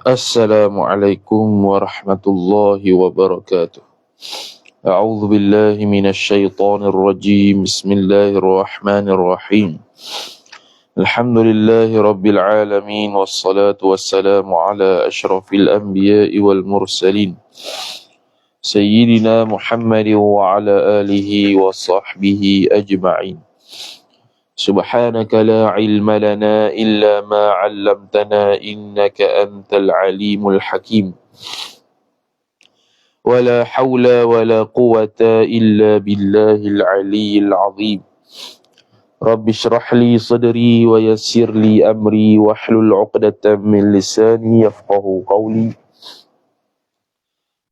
Assalamualaikum warahmatullahi wabarakatuh. A'udzu billahi minasy syaithanir rajim. Bismillahirrahmanirrahim. Alhamdulillahi rabbil alamin wassalatu wassalamu ala asyrafil anbiya'i wal mursalin. Sayyidina Muhammad wa ala alihi wa sahbihi ajma'in. Subhanaka la ilma lana illa ma 'allamtana innaka antal alimul hakim. Wala hawla wala quwwata illa billahil aliyyil azim. Rabbi shrah li sadri wa yassir li amri wahlul 'uqdatam min lisani yafqahu qawli.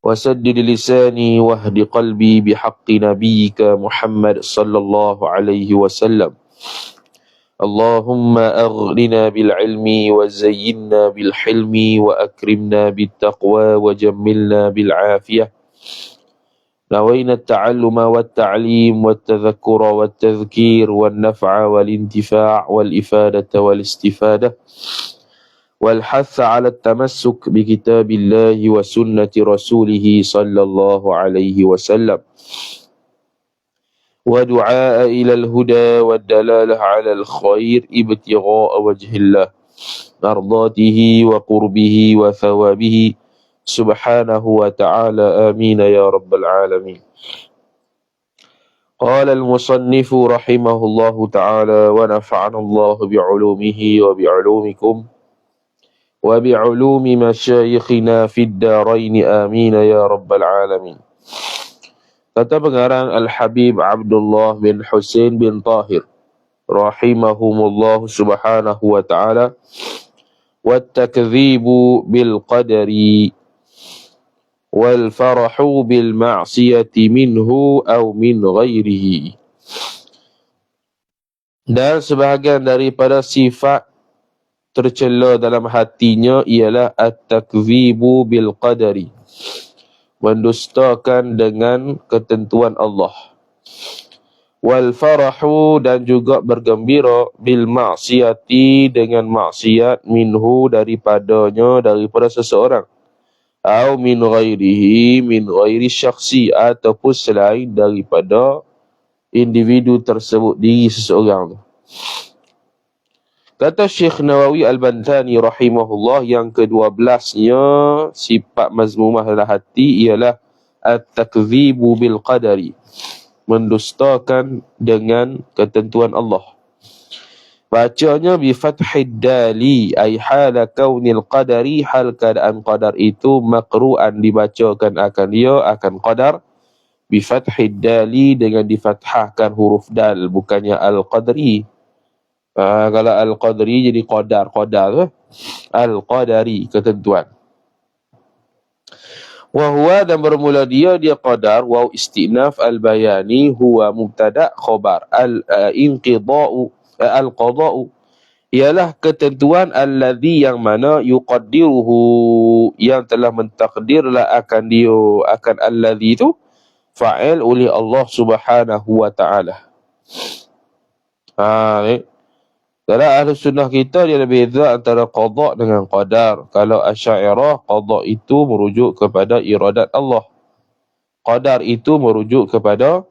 Wasaddid lisani wahdi qalbi bihaqqi nabiyyika Muhammad sallallahu alaihi wasallam. Allahumma aghnina bil ilmi wa zayyinna bil hilmi wa akrimna bit taqwa wa jammilna bil afiyah. Nawayna at-ta'alluma wat ta'lim wat tadhakkura wat tadhkir wan naf'a wal intifa' wal ifadata wal istifadah wal hatha 'ala at-tamassuk bi kitabillahi wa sunnati rasulih sallallahu alaihi wasallam. ودعاء إلى الهدى والدلالة على الخير ابتغاء وجه الله مرضاته وقربه وثوابه سبحانه وتعالى آمين يا رب العالمين. قال المصنف رحمه الله تعالى ونفعنا الله بعلومه وبعلومكم وبعلوم مشايخنا في الدارين آمين يا رب العالمين. Kata pengarang Al-Habib Abdullah bin Husain bin Tahir rahimahumullah subhanahu wa ta'ala, wat-takdhibu bil qadari wal farahu bil ma'siyati minhu aw min ghairihi. Dan sebahagian daripada sifat tercela dalam hatinya ialah at-takdhibu bil qadari, mendustakan dengan ketentuan Allah. Wal farahu, dan juga bergembira, bil maksiati, dengan maksiat, minhu, daripadanya, daripada seseorang. Au min ghairihi, min ghairi syakhsi, ataupun selain daripada individu tersebut, diri seseorang tu. Kata Syekh Nawawi Al-Bantani rahimahullah, yang ke-12-nya sifat mazmumah dalam hati ialah at-takdhibu bil qadari, mendustakan dengan ketentuan Allah. Bacanya bi fathid dali, ay hala kaunil qadari, hal keadaan qadar itu, maqru'an, dibacakan akan dia, akan qadar, bi fathid dali, dengan difathahkan huruf dal, bukannya al-qadri. Kalau al-qadri jadi qadar tu. Al-qadari, ketentuan. Wa huwa, dan bermula dia qadar, waw istinaf al-bayani, huwa mubtada' khabar, al-inqida'u, al-qada'u, ialah ketentuan alladhi, yang mana, yuqaddiruhu, yang telah mentakdirlah akan dia, akan alladhi itu fa'il oleh Allah subhanahu wa ta'ala. Kalau ahli sunnah kita, dia ada beza antara qada' dengan qadar. Kalau Asy'ariyah, qada' itu merujuk kepada iradat Allah. Qadar itu merujuk kepada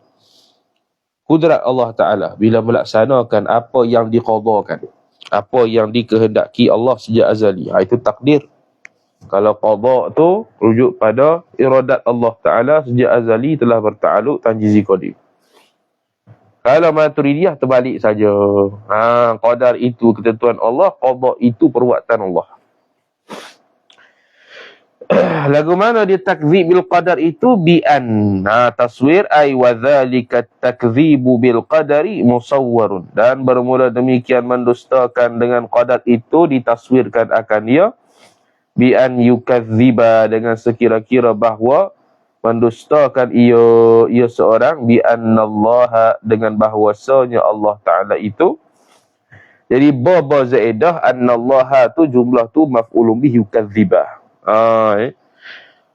kudrat Allah Ta'ala bila melaksanakan apa yang diqadakan, apa yang dikehendaki Allah sejak azali. Itu takdir. Kalau qada' tu rujuk pada iradat Allah Ta'ala sejak azali, telah berta'aluk tanjizi qadim. Kalau Maturidiyah terbalik saja. Qadar itu ketentuan Allah, qada itu perbuatan Allah. Lagu mana dia takdzib bil qadar itu? Bi'an. Taswir ay wa dzalika takdzibu bil qadari musawwarun. Dan bermula demikian mendustakan dengan qadar itu ditaswirkan akan dia. Bi'an yukadziba, dengan sekira-kira bahawa mendustakan ia seorang, bi annallaha, dengan bahwasanya Allah Ta'ala itu. Jadi ba zaidah, annallaha tu jumlah tu maf'ulun bihi yukadziba.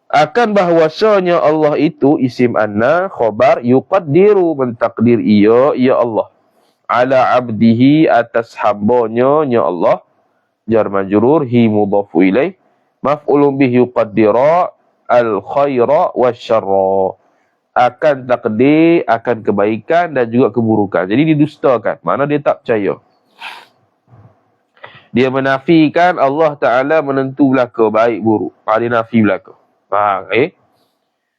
Akan bahwasanya Allah itu isim anna, khabar, yuqaddiru, mentakdir ia Allah, ala abdihi, atas hambanya, Allah, jar majrur, hi mudhafu ilaih, Maf'ulun bih yuqaddira al-khaira wasyarra. Akan takdir, akan kebaikan dan juga keburukan. Jadi didustakan. Mana dia tak percaya. Dia menafikan Allah Ta'ala menentu belaka baik buruk. Dia nafi belaka.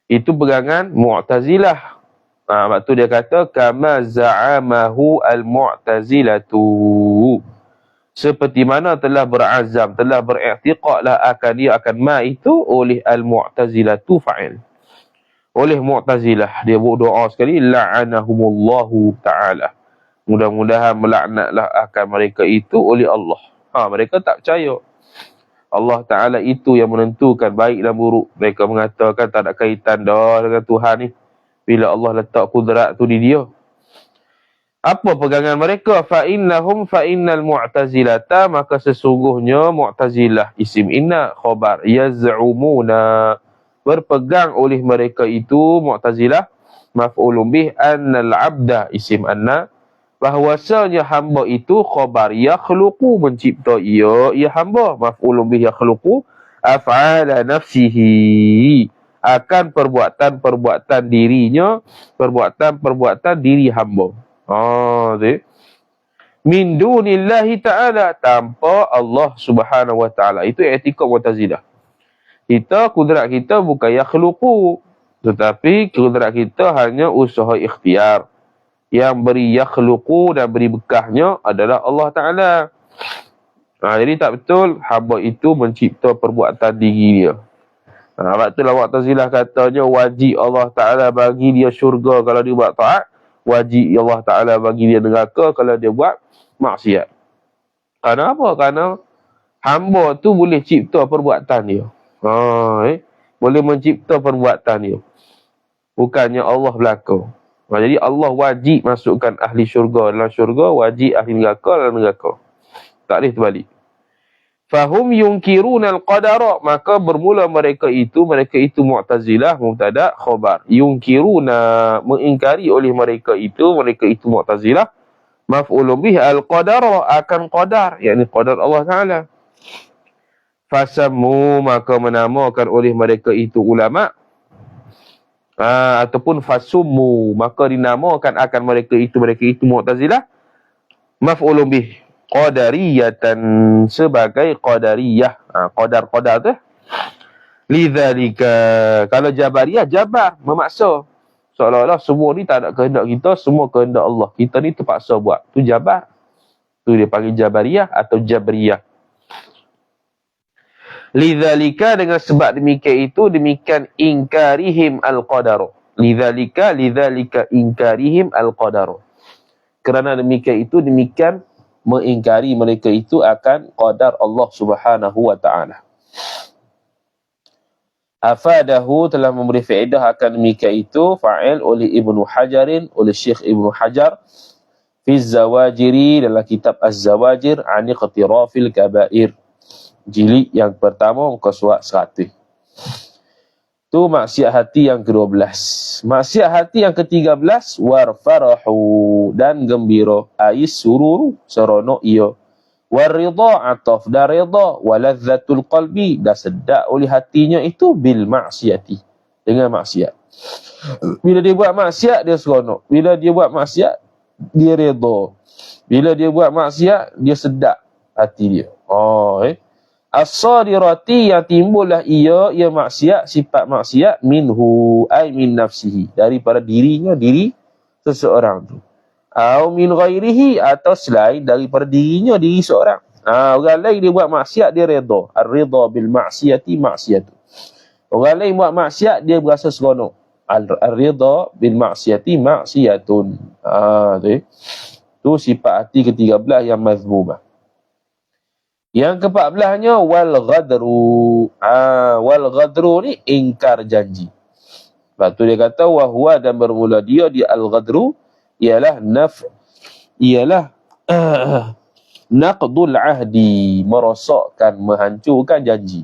Itu pegangan Mu'tazilah. Sebab tu dia kata kama za'amahu al-Mu'tazilatu. Seperti mana telah berazam, telah beriktiqadlah akan dia akan ma itu oleh al-Mu'tazilatu fa'il. Oleh Mu'tazilah. Dia buat doa sekali. La'anahumullahu ta'ala. Mudah-mudahan melaknatlah akan mereka itu oleh Allah. Mereka tak percaya. Allah Ta'ala itu yang menentukan baik dan buruk. Mereka mengatakan tak ada kaitan dah dengan Tuhan ni. Bila Allah letak kudrat tu di dia. Apa pegangan mereka? Fa'innal mu'tazilata. Maka sesungguhnya Mu'tazilah. Isim inna khabar. Yaz'umuna. Berpegang oleh mereka itu Mu'tazilah. Maf'ulun bih annal abda. Isim anna. Bahwasanya hamba itu khabar yakhluqu mencipta ia hamba. Maf'ulun bih yakhluqu af'ala nafsihi. Akan perbuatan-perbuatan dirinya, perbuatan-perbuatan diri hamba. Min dunillahi ta'ala, tanpa Allah Subhanahu wa ta'ala. Itu etika Mu'tazilah. Kudrat kita bukan yakhluqu, tetapi kudrat kita hanya usaha ikhtiar. Yang beri yakhluqu dan beri bekahnya adalah Allah Ta'ala. Jadi tak betul hamba itu mencipta perbuatan diri dia. Sebab itulah Mu'tazilah katanya wajib Allah Ta'ala bagi dia syurga kalau dia buat taat. Wajib Allah Ta'ala bagi dia neraka kalau dia buat maksiat. Kenapa? Kerana hamba tu boleh cipta perbuatan dia. Boleh mencipta perbuatan dia. Bukannya Allah belaka. Jadi Allah wajib masukkan ahli syurga dalam syurga, wajib ahli neraka dalam neraka. Tak boleh terbalik. Fahum yunkiruna al-qadara, maka bermula mereka itu Mu'tazilah, mubtada khabar. Yunkiruna, mengingkari oleh mereka itu Mu'tazilah. Maf'ulun bih al-qadara, akan qadar, yakni qadar Allah Ta'ala. Fasammu, maka menamakan oleh mereka itu ulama. Ataupun fasummu, maka dinamakan akan mereka itu Mu'tazilah. Maf'ulun bih qadariyatan, sebagai qadariyah. Qadar tu. Lidzalika, kalau jabariyah, jabar, memaksa. Seolah-olah semua ni tak ada kehendak kita, semua kehendak Allah. Kita ni terpaksa buat. Tu jabar. Tu dia panggil jabariyah atau jabriyah. Lidzalika, dengan sebab demikian ingkarihim al-qadar. Lidzalika ingkarihim al-qadar. Kerana demikian mengingkari mereka itu akan qadar Allah Subhanahu wa ta'ala. Afadahu, telah memberi faedah akan demikian itu fa'il oleh Syekh Ibnu Hajar fi Zawajiri, dalam kitab Az-Zawajir an iqtirafil kabair, jilid yang pertama, muka surat 100. Tu maksiat hati yang ke-12. Maksiat hati yang ke-13, warfarahu, dan gembira, ais sururu, seronok ia. Warridha, ataf dan ridha, waladzatul qalbi, dan sedap oleh hatinya itu bil maksiati, dengan maksiat. Bila dia buat maksiat, dia seronok. Bila dia buat maksiat, dia ridha. Bila dia buat maksiat, dia sedap hati dia. As-sadirati, yang timbullah ia maksiat, sifat maksiat, minhu, ay min nafsihi, daripada dirinya, diri seseorang tu. Au min ghairihi, atau selain daripada dirinya, diri seorang. Orang lain dia buat maksiat, dia redha. Ar-ridha bil maksiati maksiatu. Orang lain buat maksiat, dia berasa seronok. Ar-ridha bil maksiati maksiatun. Tu sifat hati ke-13 yang mazmumah. Yang ke-14-nya wal ghadru. Wal ghadru ni ingkar janji. Lepas tu dia kata wahwa, dan bermula dia di al-ghadru ialah naqdul ahdi, merosakkan, menghancurkan janji,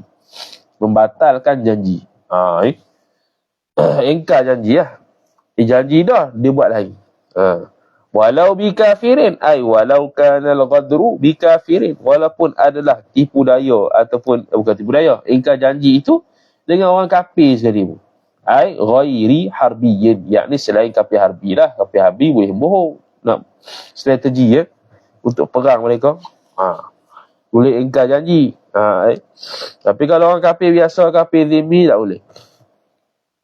membatalkan janji. Ingkar janji lah. Janji dah, dia buat lain. Walau bikafirin, ay walau kana al-ghadru bikafirin, walaupun adalah tipu daya ataupun bukan tipu daya, ingkar janji itu dengan orang kafir sekali. Ay ghairi harbiyyin, yakni selain kafir harbi lah. Kafir harbi boleh bohong, nak strategi untuk perang mereka. Boleh ingkar janji. Tapi kalau orang kafir biasa, kafir zimmi, tak boleh.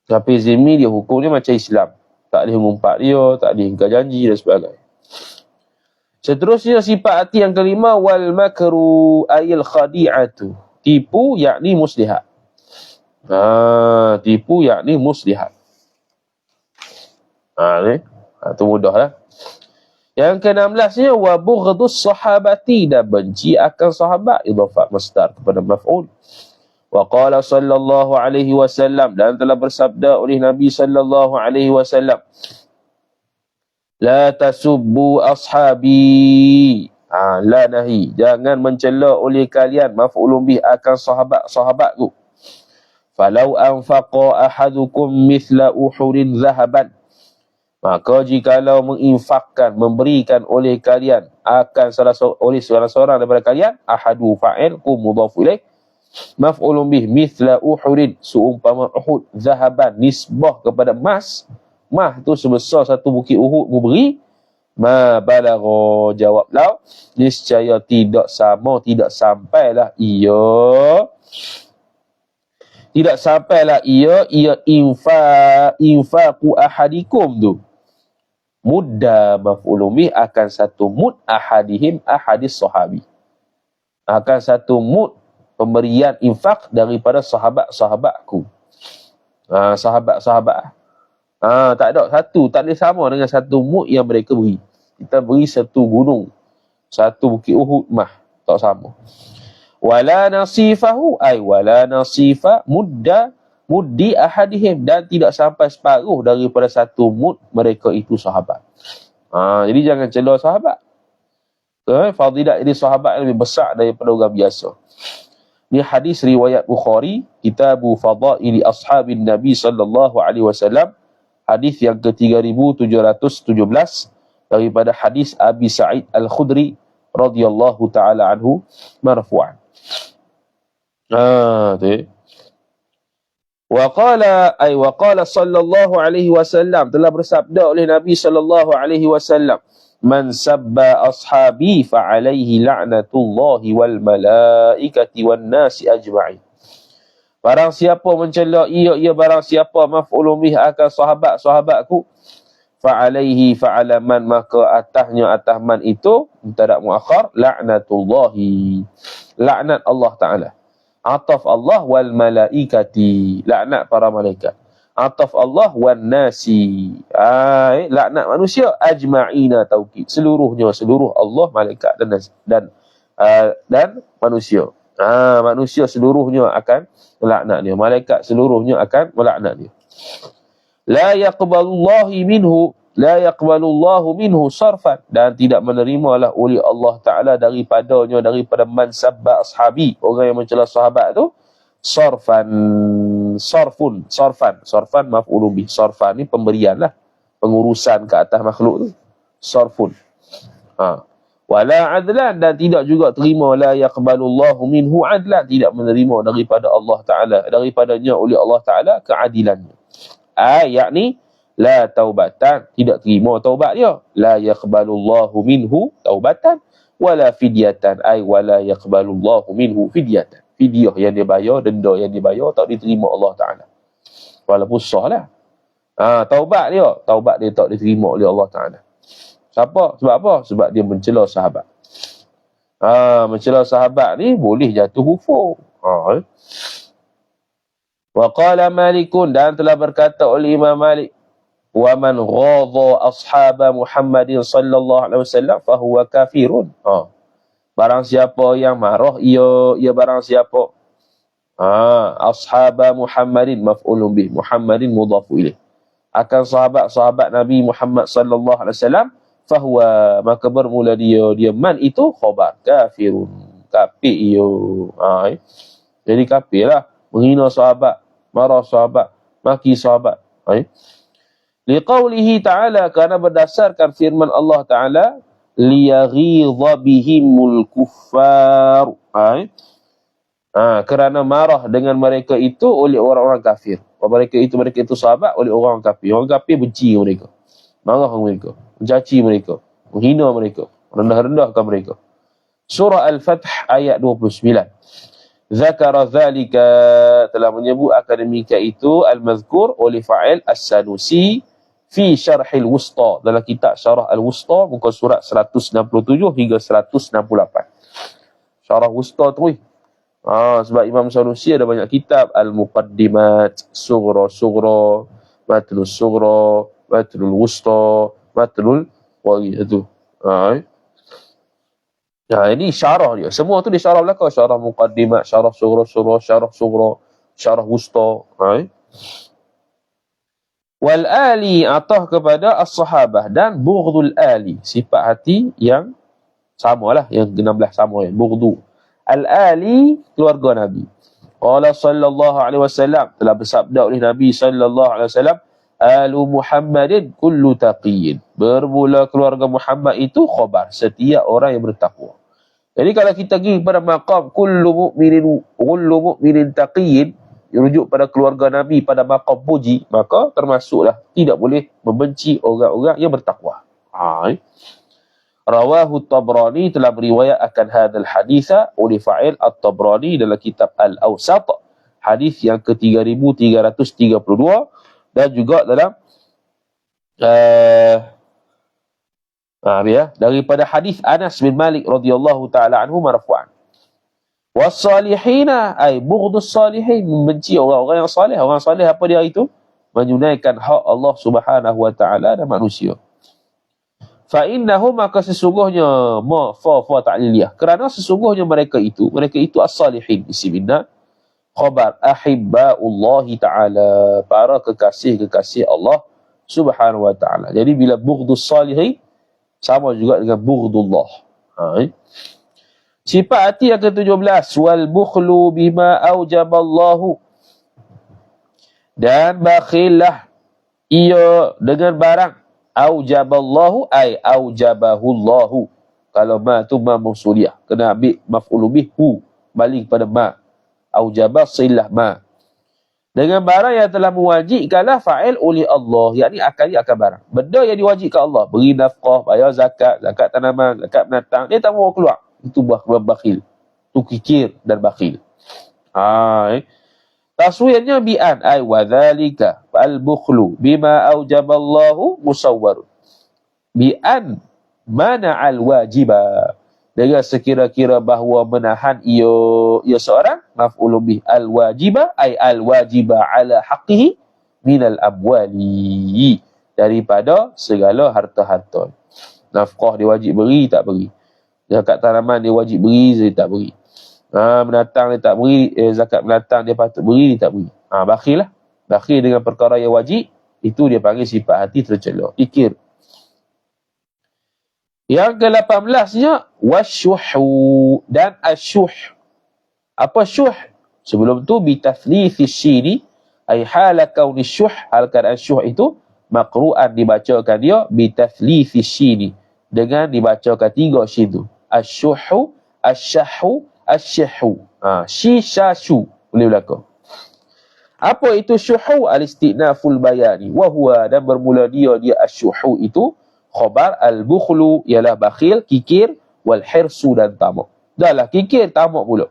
Kafir zimmi dia hukumnya macam Islam. Tak boleh mengumpat dia, tak boleh ingkar janji dan sebagainya. Seterusnya sifat hati yang kelima, wal makru ayil khadi'atu. Tipu yakni muslihat. Tipu yakni muslihat. Itu mudah lah. Yang ke-16nya, wa bughdus sahabati, dan benci akan sahabat, idhafat masdar kepada maf'ul. Wa qala sallallahu alaihi wasallam, dan telah bersabda oleh Nabi sallallahu alaihi wasallam, la tasubbu ashabi. La nahi, jangan mencela oleh kalian, maf'ulun bih, akan sahabat-sahabatku. Falau anfaqa ahadukum mithla uhurin zahaban, maka jikalau menginfakkan, memberikan oleh kalian akan oleh seorang-seorang daripada kalian, ahadu fa'il ku mudhaf ilaih, maf'ulun bih, mithla uhurin, seumpama Uhud, zahaban, nisbah kepada emas. Mah tu sebesar satu bukit Uhud memberi. Ma balagha, jawablah, niscaya tidak sama, tidak sampailah ia infaqu ahadikum tu. Mudda maf'ulun bih, akan satu mud ahadihim, ahadis sahabi, akan satu mud pemberian infak daripada sahabat-sahabatku. Sahabat-sahabat. Tak ada satu, tak boleh sama dengan satu mud yang mereka beri. Kita beri satu gunung, satu bukit Uhud mah, tak sama. Wala nasifahu, ay wala nasifa muddi ahadihim, dan tidak sampai separuh daripada satu mud mereka itu sahabat. Jadi jangan cela sahabat. Fadilat ini sahabat lebih besar daripada orang biasa. Ini hadis riwayat Bukhari, Kitabu Fadaili Ashabin Nabi sallallahu alaihi wasallam, hadis yang ke-3717 daripada hadis Abi Sa'id Al-Khudri radhiyallahu taala anhu marfu'an. Wa qala sallallahu alaihi wasallam, telah bersabda oleh Nabi sallallahu alaihi wasallam, man sabba ashabi fa alaihi la'natullahi wal malaikati wan nasi ajma'in. Barang siapa mencela ia barang siapa maf'ulun bih akan sahabatku, fa alaihi fa alaman, maka atasnya atas man itu mubtada muakhar, la'natullahi, laknat Allah taala, ataf Allah, wal malaikati, laknat para malaikat, ataf Allah, wan nasi, laknat manusia, ajma'ina taukid, seluruhnya, seluruh Allah, malaikat dan manusia. Manusia seluruhnya akan melaknat dia, malaikat seluruhnya akan melaknat dia. La yaqbalullahu minhu sarfan, dan tidak menerimalah oleh Allah Ta'ala daripada man sabba ashabi, orang yang mencela sahabat tu, sarfan maf'ulun bih. Sarfan ni pemberian lah, pengurusan ke atas makhluk tu, sarfun. Wala adlan, dan tidak juga terima, la yaqbalullahu minhu adlan, tidak menerima daripada Allah Ta'ala, daripadanya oleh Allah Ta'ala keadilannya. Yakni la taubatan, tidak terima taubat dia, la yaqbalullahu minhu taubatan, wala fidyatan, wala yaqbalullahu minhu fidyatan, fidyah yang dia bayar, denda yang dia bayar tak diterima Allah Ta'ala, walaupun sah lah. Taubat dia tak diterima oleh Allah Ta'ala. Siapa? Sebab apa? Sebab dia mencela sahabat. Mencela sahabat ni boleh jatuh kufur. Wa qala Malikun, dan telah berkata oleh Imam Malik, wa man ghadha ashaba Muhammadin sallallahu alaihi wasallam fa huwa kafirun. Barang siapa yang marah ia barang siapa ashaba Muhammadin, maf'ulun bih, Muhammadin mudhaf ilaih, akan sahabat-sahabat Nabi Muhammad sallallahu alaihi wasallam, fahuwa, maka bermula dia man itu khabar, kafirun, kafir ia. Jadi kafir lah, menghina sahabat, marah sahabat, maki sahabat. Liqaulihi ta'ala, kerana berdasarkan firman Allah Ta'ala, liyaghidha bihimul kuffar. Kerana marah dengan mereka itu oleh orang-orang kafir. Mereka itu sahabat oleh orang kafir. Orang kafir benci mereka, marah mereka, mencaci mereka, menghina mereka, rendah-rendahkan mereka. Surah Al-Fath ayat 29. Zakara dhalika, telah menyebut akan demikian itu al-mazkur oleh fa'il As-Sanusi fi syarhil wusta, dalam kitab syarah al-wusta muka surat 167 hingga 168. Syarah wusta tu sebab Imam Sanusi ada banyak kitab, al-muqaddimat, sughra, matnul sughra, matnul wusta, matnul wagi tu. Ini syarah dia. Semua tu dia syarah belakang. Syarah muqaddimat, syarah sughra, syarah wusta. Wal ali, atah kepada as-sahabah, dan bughdul ali, sifat hati yang samalah, yang 16 sama ya, bughdu. Al ali, keluarga Nabi. Qala sallallahu alaihi wasallam, telah bersabda oleh Nabi sallallahu alaihi wasallam, alu Muhammadin kullu taqiyyin, bermula keluarga Muhammad itu khabar setiap orang yang bertakwa. Jadi kalau kita pergi pada maqam kullu mu'minin taqiyyin, rujuk pada keluarga Nabi pada maqam puji, maka termasuklah tidak boleh membenci orang-orang yang bertakwa. Rawahu Tabrani, telah beriwayat akan hadal haditha oleh fa'il At-Tabrani dalam kitab Al-Awsat, hadis yang ke-3332, dan juga dalam daripada hadis Anas bin Malik radhiyallahu taala anhu marfu'an. Was-salihina ay bughdus salihin, membenci orang-orang yang salih. Orang salih apa dia itu? Menunaikan hak Allah Subhanahu wa taala dan manusia. Fa innahum, maka sesungguhnya fa ta'liliyah, kerana sesungguhnya mereka itu as-salihin, isim inna, khabar ahibbaullahi ta'ala, para kekasih-kekasih Allah Subhanahu wa ta'ala. Jadi bila bughdus salihin sama juga dengan bughdullah. Sifat hati yang ke-17, wal bukhlu bima aujaballahu, dan bakhillah ia dengan barang, aujaballahu ay aujabahullahu. Kalau ma tu ma mausuliyah, kena ambil maf'ul bih hu, balik pada ma. Aujabah silah ma, dengan barang yang telah mewajibkanlah fa'il oleh Allah, yakni akan barang. Benda yang diwajibkan Allah, beri nafkah, bayar zakat tanaman, zakat binatang, dia tak mau keluar, itu bakhil, itu kikir dan bakhil. Taswirnya bi'an ay wadhalika al-bukhlu bima aujaballahu musawwarun bi'an mana'al wajiba, dengan sekira-kira bahawa menahan ia seorang, maf'ul bih al-wajiba ay al-wajiba ala haqqihi minal amwali, daripada segala harta-harta. Nafkah dia wajib beri, tak beri. Zakat tanaman dia wajib beri, dia tak beri. Binatang dia tak beri, zakat binatang dia patut beri, dia tak beri. Bakhil lah. Bakhil dengan perkara yang wajib, itu dia panggil sifat hati tercela, ikir. Yang ke-18-nya wasyuhu, dan asyuh. Apa syuh? Sebelum tu bitathlithis syini ay hala kauni syuh, hal keadaan syuh itu maqru'an, dibacakan dia bitathlithis syini, dengan dibacakan 3 syin tu. Asyuhu, asyahu, asyahu. Shisha-shu boleh belakang. Apa itu syuhu? Al-istinaful bayani wa huwa, dan bermula dia asyuhu itu khabar al-bukhlu, ialah bakhil, kikir, wal hirsu, dan tamak. Dahlah kikir, tamak pula.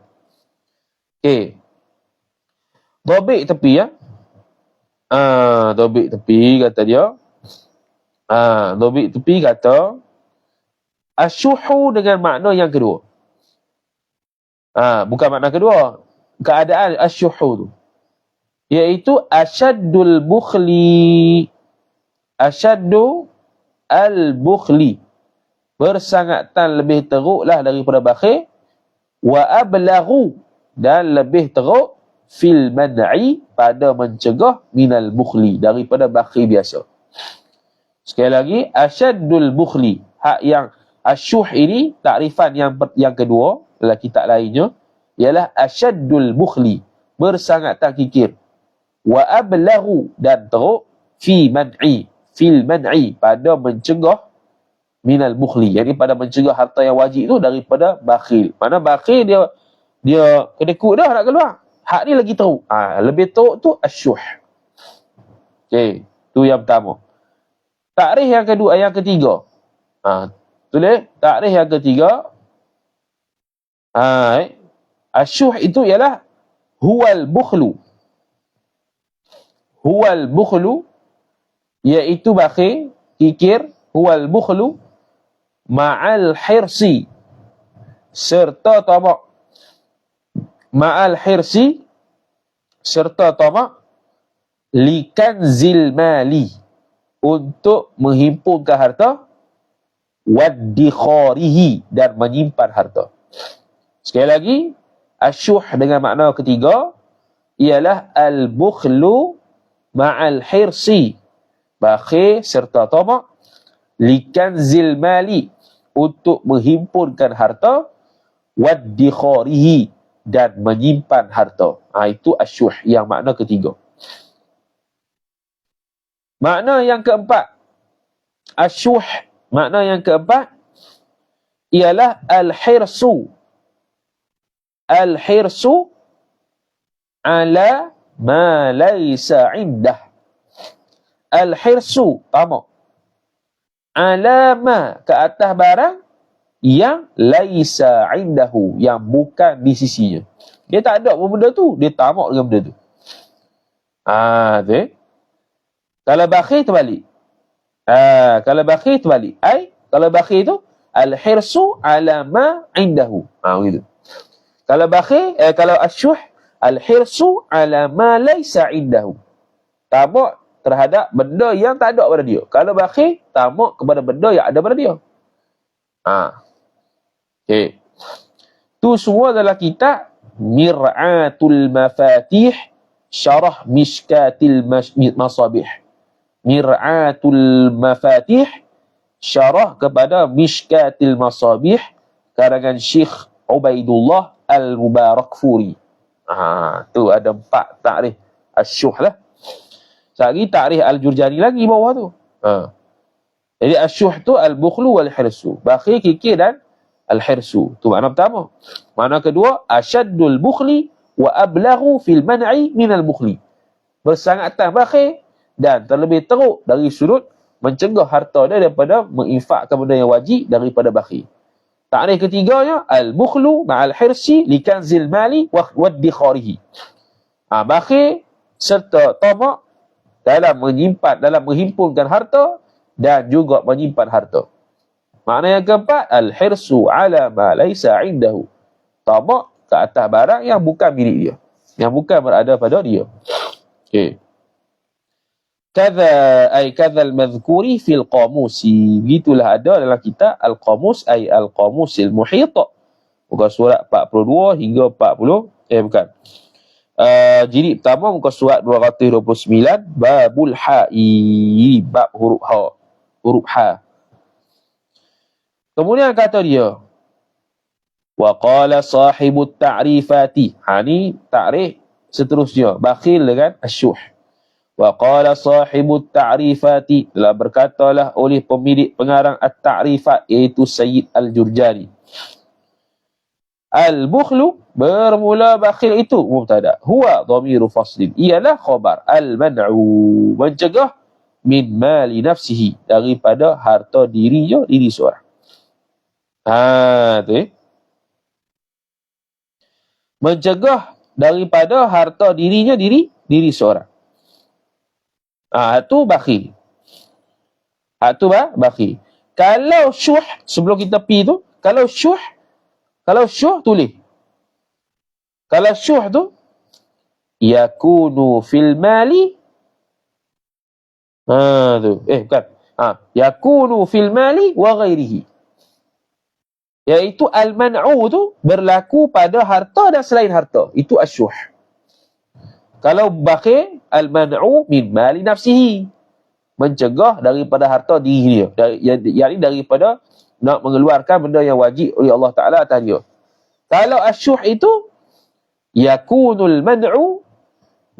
Okey. Dhabit tepi ya. Dhabit tepi kata dia. Dhabit tepi kata asyuhu dengan makna yang kedua. Bukan makna kedua. Keadaan asyuhu tu, iaitu asyaddul bukhli. Asyaddu al-bukhli, bersangatan lebih teruklah daripada bakhil, wa ablaghu, dan lebih teruk fil man'i, pada mencegah minal bukhli, daripada bakhil biasa. Sekali lagi, asyaddul bukhli, hak yang asyuh ini, takrifan yang kedua dalam kitab lainnya ialah asyaddul bukhli, bersangatan kikir, wa ablaghu, dan teruk fi man'i, fil man'i, pada mencegah minal bukhli, yakni pada mencegah harta yang wajib itu daripada bakhil. Mana bakhil dia kedekut dah nak keluar. Hak ni lagi teruk. Lebih teruk tu asyuh. Okey, tu yang pertama. Takrif yang kedua, yang ketiga. Tulis takrif yang ketiga. Asyuh itu ialah huwal bukhlu. Huwal bukhlu, iaitu bakhil, kikir, huwal bukhlu ma'al hirsi, serta tamak. Ma'al hirsi, serta tamak, likanzil mali, untuk menghimpunkan harta, waddikharihi, dan menyimpan harta. Sekali lagi, asyuh dengan makna ketiga ialah al-bukhlu ma'al hirsi, bakhil serta tamak, likanzil mali, untuk menghimpunkan harta, waddikharihi, dan menyimpan harta. Itu asyuh yang makna ketiga. Makna yang keempat, asyuh makna yang keempat ialah al-hirsu. Al-hirsu ala ma laysa indah. Al-hirsu, tamak, ala ma, ke atas barang yang laisa indahu, yang bukan di sisinya. Dia tak ada benda tu, dia tamak dengan benda tu. Tu. Kalau bakhil terbalik. Kalau bakhil terbalik. Kalau bakhil tu al-hirsu ala ma indahu. Begitu. Kalau bakhil, kalau asyuh, al-hirsu ala ma laisa indahu. Tamak terhadap benda yang tak ada pada dia. Kalau bakhil, tamak kepada benda yang ada pada dia. Okay. Tu semua adalah kitab Mir'atul Mafatih Syarah Mishkatil Masabih. Mir'atul Mafatih Syarah kepada Mishkatil Masabih, karangan Syekh Ubaidullah Al-Mubarakfuri. Tu ada 4 takrif asyuh lah. Lagi takrif Al-Jurjani lagi bawah tu. Jadi asyuh tu al-bukhlu wal-hirsu, bakhil, kikir, dan al-hirsu. Tu makna pertama. Makna kedua, asyaddul bukhli wa ablaghu fil man'i minal bukhli, bersangatan bakhil dan terlebih teruk dari sudut mencegah harta dia daripada menginfakkan benda yang wajib daripada bakhil. Takrif ketiganya, al-bukhlu ma'al hirsi likanzil mali wa waddikharihi. Bakhil serta tamak dalam menyimpan, dalam menghimpunkan harta dan juga menyimpan harta. Makna yang keempat, al-hirsu ala ma laisa indahu, tamak ke atas barang yang bukan milik dia, yang bukan berada pada dia. Okey. Kadza ay kadza al-madhkuri fil qamusi, begitulah ada dalam kitab al-qamus, ay al-qamusil muhit, muka surat 42 hingga 40, bukan. Jilid pertama muka surat 229, babul ha'i, bab huruf ha. Huruf ha. Kemudian kata dia, wa qala sahibut ta'rifati. Ni takrif seterusnya, bakhil dengan asyuh. Wa qala sahibut ta'rifati, telah berkatalah oleh pemilik pengarang at-ta'rifat, iaitu Sayyid Al-Jurjani. Al-bukhlu, bermula bakhil itu mubtada, huwa dhamiru faslin, ialah khabar, al-man'u, mencegah, min mali nafsihi, daripada harta dirinya, diri seorang. Tu mencegah daripada harta dirinya, diri seorang. Tu bakhil. Tu bakhil. Kalau syuh, sebelum kita pi tu, kalau syuh tulis. Kalau syuh tu yakunu fil mali, bukan. Yakunu fil mali wa ghairihi, iaitu al-man'u tu berlaku pada harta dan selain harta. Itu asyuh. Kalau bakhil, al-man'u min mali nafsihi, mencegah daripada harta diri dia, yakni daripada nak mengeluarkan benda yang wajib oleh Allah Ta'ala atas dia. Kalau asyuh itu yakunul man'u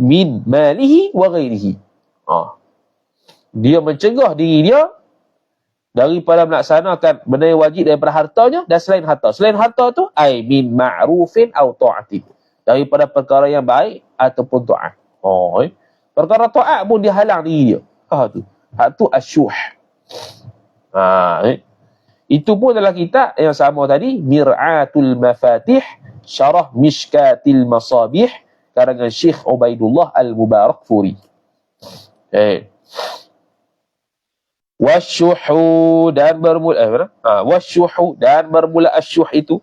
min malihi wa ghairihi. Dia mencegah diri dia daripada melaksanakan benda yang wajib daripada hartanya dan selain harta. Selain harta tu, ai min ma'rufin aw ta'atin. Daripada perkara yang baik ataupun ta'at. Perkara ta'at pun dia halang diri dia. Hak tu asyuh. Itu pun dalam kitab yang sama tadi, Mir'atul Mafatih, Syarah Mishkatil Masabih, karangan Syekh Ubaidullah Al-Mubarakfuri. Wasyuhu dan bermula wasyuhu dan bermula asyuh itu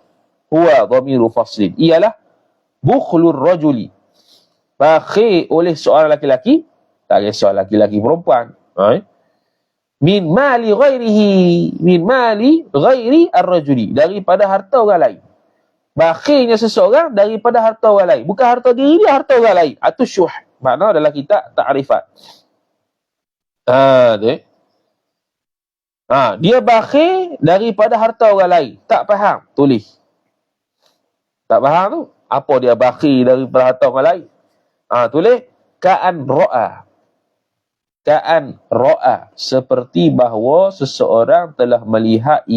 huwa dhamiru faslin, ialah bukhlur rajuli, bakhil oleh seorang laki-laki, tak kisah laki-laki perempuan, min mali ghairi ar-rajuli, daripada harta orang lain. Bakhilnya seseorang daripada harta orang lain, bukan harta diri dia, harta orang lain. Itu syuh. Makna dalam kitab ta'rifat. Dia bakhil daripada harta orang lain. Tak faham, tulis. Tak faham tu, apa dia bakhil daripada harta orang lain? Tulis ka'an ra'a, seperti bahawa seseorang telah melihat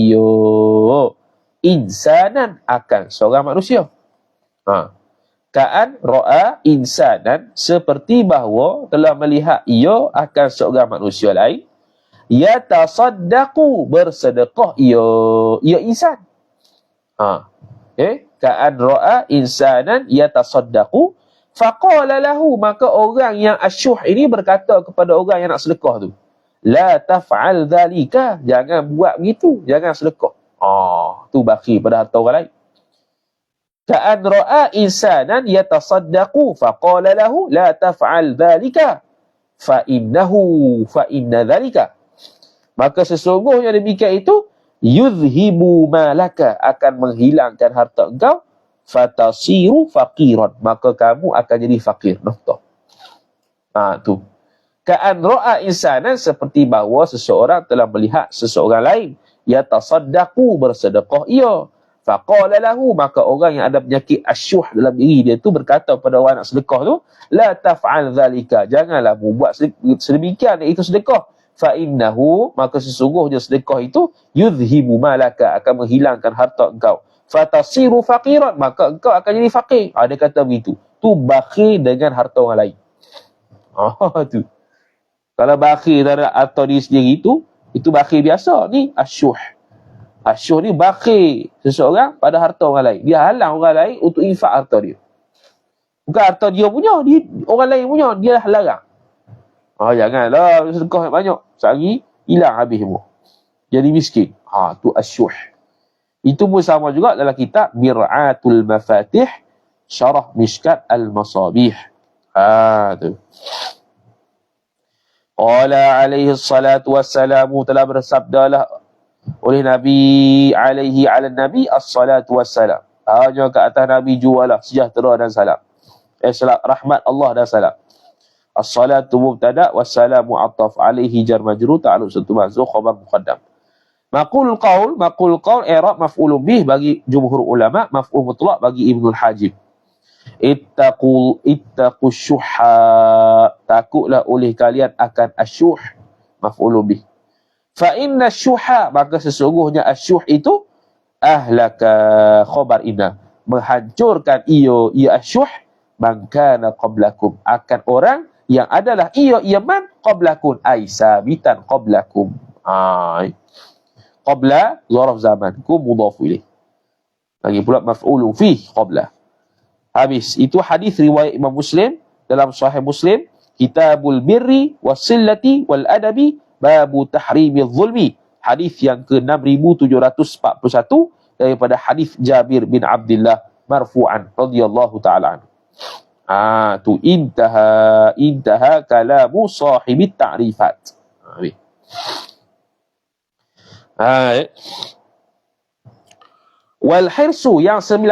insanan, akan seorang manusia. Ka'an ra'a insanan, seperti bahawa telah melihat akan seorang manusia lain, yatasaddaqu, bersedekah ia insan. Ka'an ra'a insanan yatasaddaqu, faqala lahu, maka orang yang asyuh ini berkata kepada orang yang nak sedekah tu, la taf'al dhalika, jangan buat begitu, jangan sedekah. Tu bakhil pada harta orang lain. Ka'an ra'a insanan yatasaddaqu, faqala lahu la taf'al dhalika, fa inna dhalika, maka sesungguhnya demikian itu, yuzhibu malaka, akan menghilangkan harta engkau, fatasiru faqiran, maka kamu akan jadi fakir. Tu. Ka'an ra'a insanan, seperti bahawa seseorang telah melihat seseorang lain, yatasaddaqu, bersedekah ia, faqala lahu, maka orang yang ada penyakit asyuh dalam diri dia tu berkata pada orang nak sedekah tu, la taf'al dhalika, janganlah buat sedemikian, itu sedekah. Fa innahu, maka sesungguhnya sedekah itu, yuzhibu malaka, akan menghilangkan harta engkau, fatasiru faqiran, maka engkau akan jadi fakir. Dia kata begitu. Tu bakhil dengan harta orang lain. Tu. Kalau bakhil terhadap harta diri sendiri itu bakhil biasa. Ni asyuh. Asyuh ni bakhil seseorang pada harta orang lain. Dia halang orang lain untuk infak harta dia. Bukan harta dia punya, orang lain punya, dia larang. Janganlah sedekah banyak, sehari hilang habis semua, jadi miskin. Tu asyuh. Itu pun sama juga dalam kitab Mir'atul Mafatih, Syarah Mishkat Al-Masabih. Tu. Qala alaihi salatu wassalamu, telah bersabdalah oleh Nabi alaihi ala Nabi as-salatu wassalam, hanya ke atas Nabi jualah sejahtera dan salam. Rahmat Allah dan salam. As-salatu mubtada, wassalamu ataf, alaihi jar majrur, ta'alluq satu mahzuf, khabar muqaddam. Maqul qaul i'rab maf'ulun bih bagi jumhur ulama, maf'ul mutlaq bagi Ibnul Hajib. Ittaqu syuhha, takutlah oleh kalian akan asyuh, maf'ulun bih. Fa inna syuhha, maka sesungguhnya asyuh itu, ahlaka, khabar inna, menghancurkan ia asyuh, man kana qablakum, akan orang yang adalah ia man qablakum, ai sabitan qablakum. Qabla zaraf zaman, kum mudhaf ilaih. Lagi pula maf'ulun fi qabla. Habis. Itu hadis riwayat Imam Muslim dalam Sahih Muslim, Kitabul Birri Wasillati wal Adabi, Babu Tahrimi Zulmi. Hadis yang ke-6741 daripada hadis Jabir bin Abdullah marfu'an radhiyallahu ta'ala anhu. Tu intaha kalamu sahibit ta'rifat. Wal hirsu yang 19,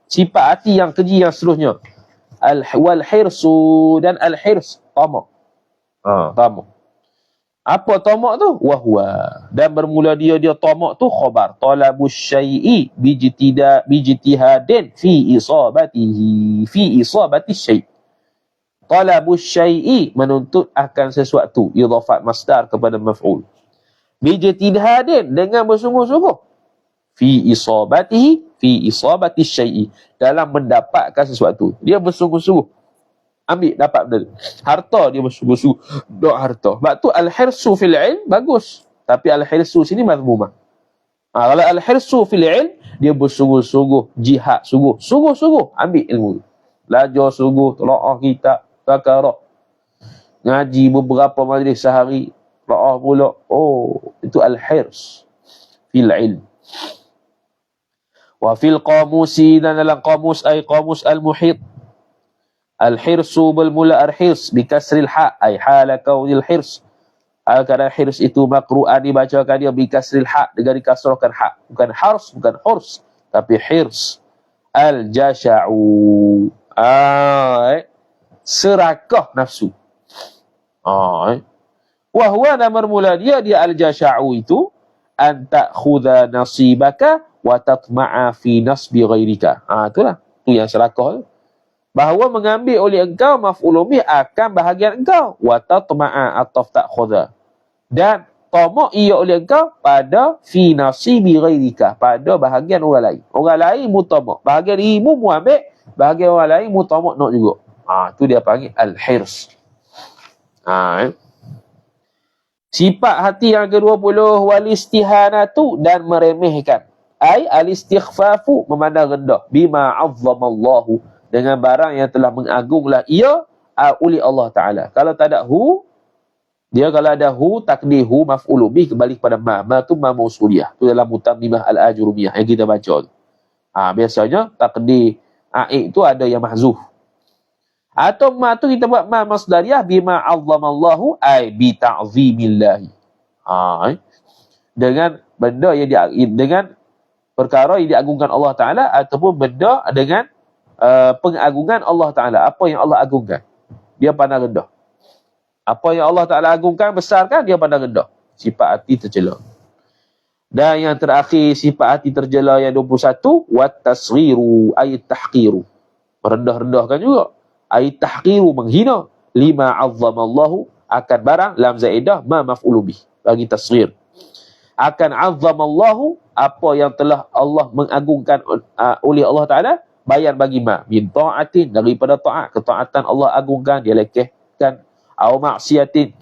sifat hati yang keji yang seterusnya. Wal hirsu, dan al hirs, tamak. Tamak. Apa tamak tu? Wahwa, dan bermula dia tamak tu khabar talabus syai'i bijtihadin fi isabati syai'. Talabus syai'i, menuntut akan sesuatu, idhafat masdar kepada maf'ul. Bijtihadin, dengan bersungguh-sungguh. Fi isabati syai'i, dalam mendapatkan sesuatu. Dia bersungguh-sungguh ambil dapat benda. Harta dia bersungguh-sungguh dok harta. Sebab tu al-hirsu fil ilm bagus. Tapi al-hirsu sini mazmumah. Kalau al-hirsu fil ilm, dia bersungguh-sungguh jihad, sungguh-sungguh ambil ilmu. Belajar sungguh, telaah kitab, takarah. Ngaji beberapa majlis sehari, telaah pula. Oh, itu al-hirs fil ilm. Wa fil qamusi, dan dalam qamus ay qamus al-muhit. Al-hirsu bermula al-hirs bikasril ha, ay hala kaunil hirs. Kadang hirs itu makru'an dibacakan dia bikasril ha, dengan dikasrahkan ha. Bukan hars, bukan hurs, tapi hirs. Al-jasha'u, serakah nafsu. Wahwa, dan bermula dia al-jasha'u itu an ta'khudha nasibaka wa tatma'a fi nasbi ghairika. Itulah, itu yang serakah tu. Bahawa mengambil oleh engkau maf'ul bih akan bahagian engkau, wa tatma'a ataf ta'khudha, dan tamak ia oleh engkau pada fi nasibi ghairika, pada bahagian orang lain. Orang lain mu tamak, bahagian dirimu mu ambil, bahagian orang lain mu tamak nak juga. Tu dia panggil al-hirs. Sifat hati yang ke-20, wal istihanatu, dan meremehkan. Ai al-istighfafu, memandang rendah, bima 'azzamallahu, dengan barang yang telah mengagunglah ia oleh Allah Ta'ala. Kalau tak ada hu, dia kalau ada hu, takdir hu, maf'ulu bih, kembali kepada ma. Ma tu ma mausuliyah. Itu dalam mutammimah al-ajurumiyah yang kita baca tu. Biasanya takdir a'id tu ada yang mahzuf. Atau ma tu kita buat ma masdariyah, bima 'azzamallahu, ay bi ta'zimillahi. Dengan benda yang dengan perkara yang diagungkan Allah Ta'ala, ataupun benda dengan pengagungan Allah Ta'ala. Apa yang Allah agungkan, dia pandang rendah. Apa yang Allah Ta'ala agungkan, besarkan, dia pandang rendah. Sifat hati tercela. Dan yang terakhir, sifat hati tercela yang 21, wat tasghiru, ayat tahqiru, merendah-rendahkan juga. Ayat tahqiru, menghina. Lima 'azzamallahu, akan barang lam zaidah ma maf'ulu bih, bagi tasghir. Akan 'azzamallahu, apa yang telah Allah mengagungkan oleh Allah Ta'ala, bayan bagi ma, min ta'atin, daripada ta'at, ketaatan Allah agungkan, dia lekehkan. Au maksiatin,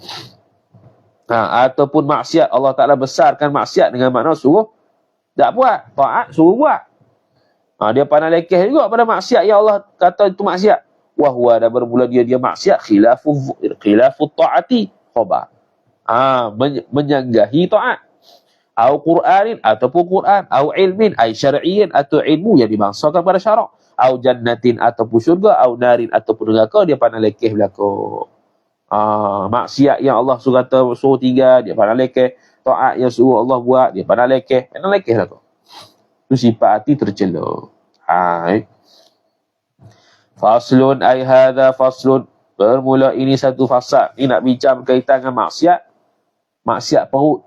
ataupun maksiat, Allah Ta'ala besarkan maksiat dengan makna suruh tak buat, ta'at suruh buat. Dia pandang lekeh juga pada maksiat yang Allah kata itu maksiat. Wahwa, dan bermula dia maksiat khilafu ta'ati khobar, menyanggahi ta'at. Au Qur'anin, ataupun Qur'an. Au ilmin, ay syar'iyin, atau ilmu yang dibangsakan pada syarak. Au jannatin, ataupun syurga. Au narin, ataupun neraka, dia pandang lekeh belakang. Maksiat yang Allah suruh tinggal, dia pandang lekeh. Ta'at yang suruh Allah buat, dia pandang lekeh. Pandang lekeh belakang. Itu sifat hati tercela. Faslun, ay hadha faslun, bermula ini satu fasal. Ini nak bincang berkaitan dengan maksiat. Maksiat perut.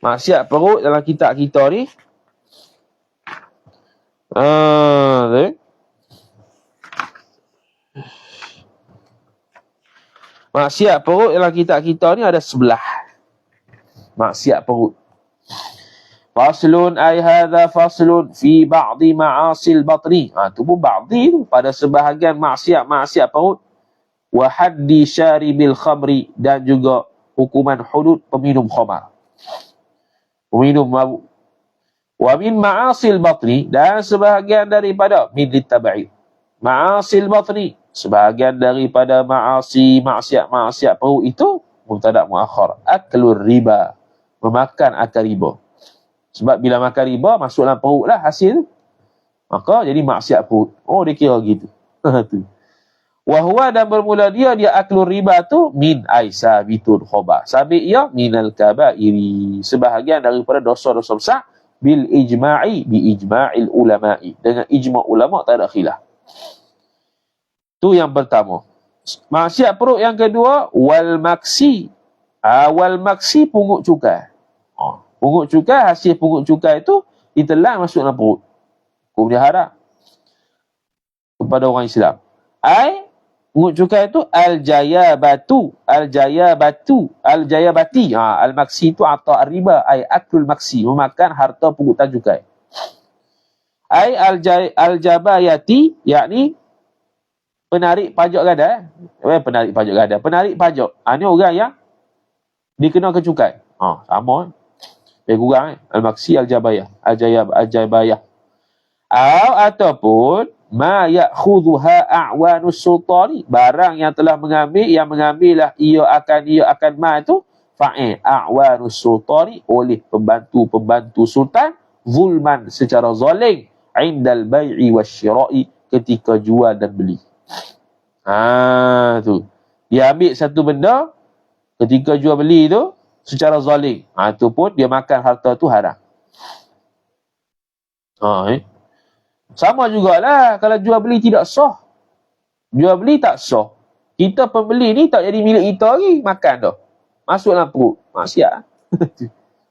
Maksiat perut dalam kitab kita ni. Maksiat perut dalam kitab kita ni ada 11. Maksiat perut. Faslun, ay hadha faslun fi ba'di ma'asil batni. Tu pun ba'di tu, pada sebahagian maksiat perut. Wa haddi syaribil khamri, dan juga hukuman hudud peminum khamar, peminum mabuk. Wa min ma'asil batni, dan sebahagian daripada min litaba'id. Ma'asil batni, sebahagian daripada maksiat perut itu mubtada' muakhar. Aklur riba, memakan akal riba. Sebab bila makan riba, masuk dalam perut lah hasil, maka jadi maksiat perut. Dia kira gitu. Wahwa, dan bermula dia aklur riba tu min aisabitun khobar, sabit ia minal kabairi, sebahagian daripada dosa-dosa besar, bil ijma'i, bi ijma'il ulama'i, dengan ijma' ulama' tak ada khilaf. Tu yang pertama. Maksiat perut yang kedua, wal maksi. Wal maksi, pungut cukai. Pungut cukai, hasil pungut cukai itu ditelan masuk dalam perut. Hukum dia haram kepada orang Islam. Pungut cukai itu al-jayabatu, al-jayabati. Al-maksi itu atau riba, ay akul maksi, memakan harta pungutan cukai. Ay al-jabayati, yakni penarik pajak gada. Penarik pajak gada, penarik pajak. Ini orang yang dikenakan cukai. Sama. Lebih kurang. Al-maksi, al-jabayah, al-jabayah. Ataupun ma ya'khudhuha a'wanus sultani, barang yang telah mengambil, yang mengambillah ia akan ma itu fa'il a'wanus sultani, oleh pembantu sultan, zulman, secara zalim, indal bai'i wasyira'i, ketika jual dan beli. Tu dia ambil satu benda ketika jual beli tu secara zalim, tu pun dia makan harta tu haram. Sama jugalah kalau jual beli tidak sah. Jual beli tak sah. Kita pembeli ni tak jadi milik kita lagi, makan dah. Masuk dalam perut. Maksiat.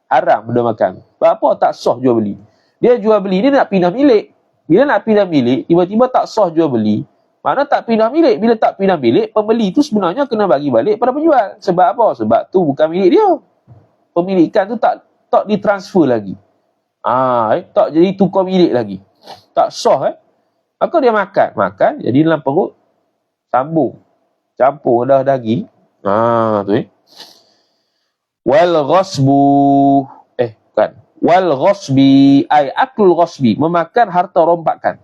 Haram benda makan. Sebab apa? Tak sah jual beli. Dia jual beli, dia nak pindah milik. Bila nak pindah milik, tiba-tiba tak sah jual beli. Mana tak pindah milik? Bila tak pindah milik, pembeli tu sebenarnya kena bagi balik pada penjual. Sebab apa? Sebab tu bukan milik dia. Pemilikan tu tak ditransfer lagi. Tak jadi tukar milik lagi. Tak sah maka dia makan jadi dalam perut sambung campur dah daging tu wal ghasbu wal ghasbi ay akul ghasbi, memakan harta rompakan.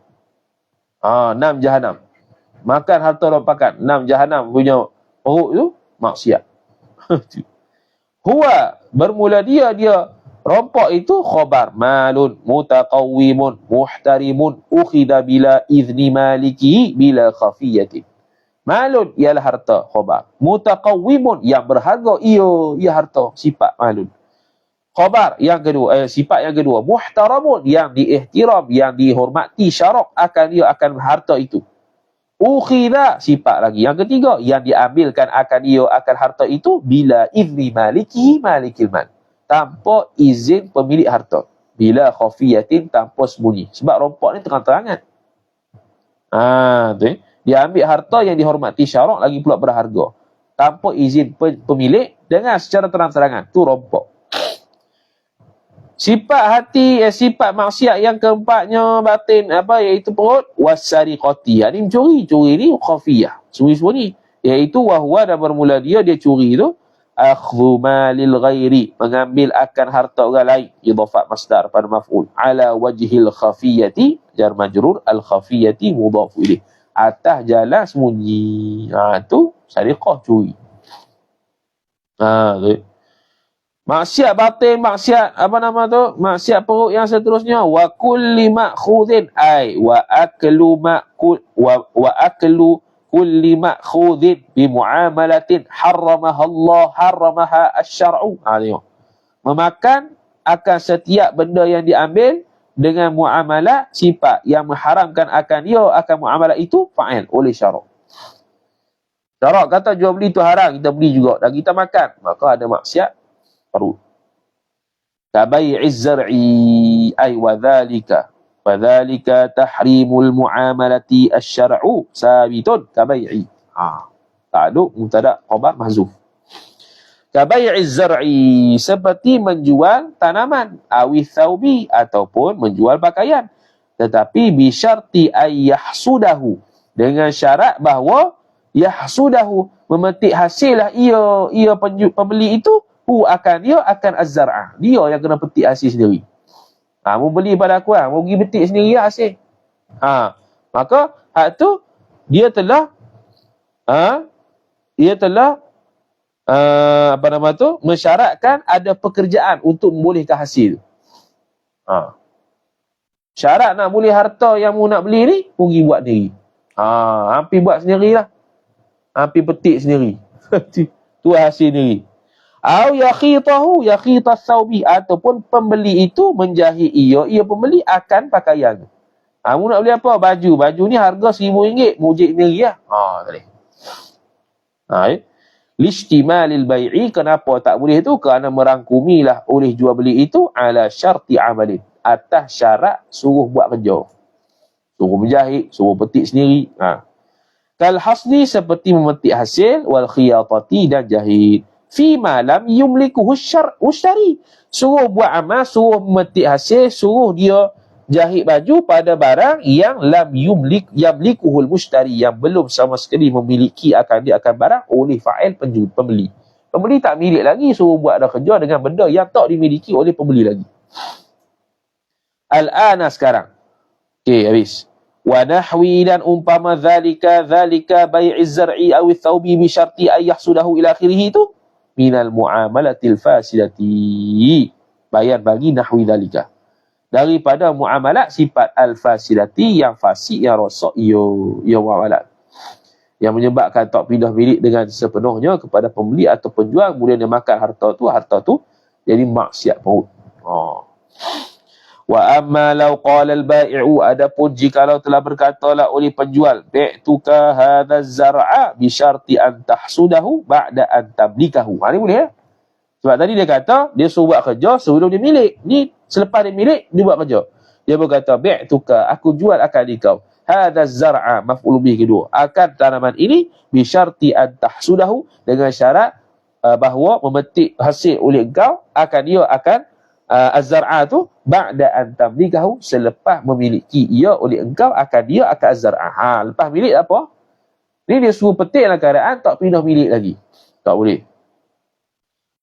6 jahanam, makan harta rompakan. 6 jahanam punya perut tu maksiat. Huwa, bermula dia rompak itu khabar malun mutaqawwimun muhtarimun ukhida bila izni maliki bila khafiyatin. Malun ialah harta, khabar. Mutaqawwimun, yang berharga ia harta, sifat malun. Khabar yang kedua, sifat yang kedua, muhtaramun, yang diihtiram, yang dihormati syarak akan harta itu. Ukhida, sifat lagi yang ketiga, yang diambilkan akan harta itu bila izni maliki malikil mal, tanpa izin pemilik harta. Bila khafiyatin, tanpa sembunyi. Sebab rompak ni terang-terangan. Dia ambil harta yang dihormati syarak, lagi pula berharga, tanpa izin pemilik, dengan secara terang-terangan. Tu rompak. Sifat sifat maksiat yang keempatnya batin, iaitu perut, wasariqati. Ini mencuri. Curi ni khafiyah, sembunyi-sembunyi. Iaitu wahwa, dan bermula dia curi tu akhdhu malil ghairi, mengambil akan harta orang lain, idhafat masdar pada maf'ul, ala wajhil khafiyati, jar majrur, al khafiyati mudhaf ilaih, atas jalan sembunyi. Tu sariqah, curi. Maksiat batin, maksiat maksiat perut yang seterusnya, wa kulli ma'khudhin, ay wa aklu kulli ma'khudhin bi muamalatin harramaha asy-syar'u. Tengok. Memakan akan setiap benda yang diambil dengan muamalah, sifat yang mengharamkan akan muamalah itu fa'il oleh syarak. Syarak kata jual beli itu haram, kita beli juga dan kita makan, maka ada maksiat perut. Kabai'iz zar'i, ay wa dhalika tahrimul muamalati asy-syar'u sabitun kabai'i. Ta'alluq mubtada khabar mahzuf. Kabai'iz zar'i, seperti menjual tanaman, awi thawbi, ataupun menjual pakaian, tetapi bi syarti ay yahsudahu, dengan syarat bahawa yahsudahu, memetik hasillah ia pembeli itu, akan az-zar'a, dia yang kena petik hasil sendiri. Mau beli pada aku, mau pergi petik sendiri hasil. Maka hak tu dia telah mensyaratkan ada pekerjaan untuk membolehkan hasil. Syarat nak boleh harta yang mu nak beli ni, pergi buat sendiri. Hampir buat sendirilah. Hampir petik sendiri. Tu hasil sendiri. Au yakhitas thawbi, ataupun pembeli itu menjahit ia pembeli akan pakaian. Mu nak beli apa? Baju ni harga RM1,000, mujik sendiri lah. Tak boleh. Lishtimalil bai'i, kenapa tak boleh itu? Kerana merangkumilah oleh jual beli itu ala syarti amalin, atas syarat suruh buat kerja, suruh menjahit, suruh petik sendiri. Kal hasdi seperti memetik hasil, wal khiyatati dan jahit. Fima lam yumlikuhu mushtari. Suruh buat amal, suruh memetik hasil, suruh dia jahit baju pada barang yang lam yamlikuhul mushtari, yang belum sama sekali memiliki akan barang oleh fa'il pembeli. Pembeli tak milik lagi, suruh buat dah kerja dengan benda yang tak dimiliki oleh pembeli lagi. Al-ana sekarang. Okey, habis. Wa nahwi dan umpama zalika bai'iz zar'i aw ats-thawbi bi syarti ay yahsudahu ila akhirih itu minal muamalatil fasidati. Bayan bagi nahwi zalika. Daripada muamalat sifat al-fasidati yang fasid, yang rosak, ia muamalat. Yang menyebabkan tak pindah milik dengan sepenuhnya kepada pembeli atau penjual, kemudian dia makan harta tu jadi maksiat maut. Wa amma law qala al-bai'u, adapun jikalau telah berkatalah oleh penjual, bi'tuka hadha az-zar'a bi syarti an tahsudahu ba'da an tablikahu. Ni boleh ya? Sebab tadi dia kata dia suruh buat kerja sebelum dia milik. Ni selepas dia milik dia buat kerja. Dia berkata bi'tuka, aku jual akan kau. Hadha az-zar'a, maf'ul bih kedua, akan tanaman ini bi syarti an tahsudahu, dengan syarat bahawa memetik hasil oleh engkau akan az-zar'a tu ba'da an tamlikahu, selepas memiliki ia oleh engkau akan az-zar'a. Lepas milik apa? Ni dia suruh petik dalam keadaan tak pindah milik lagi. Tak boleh.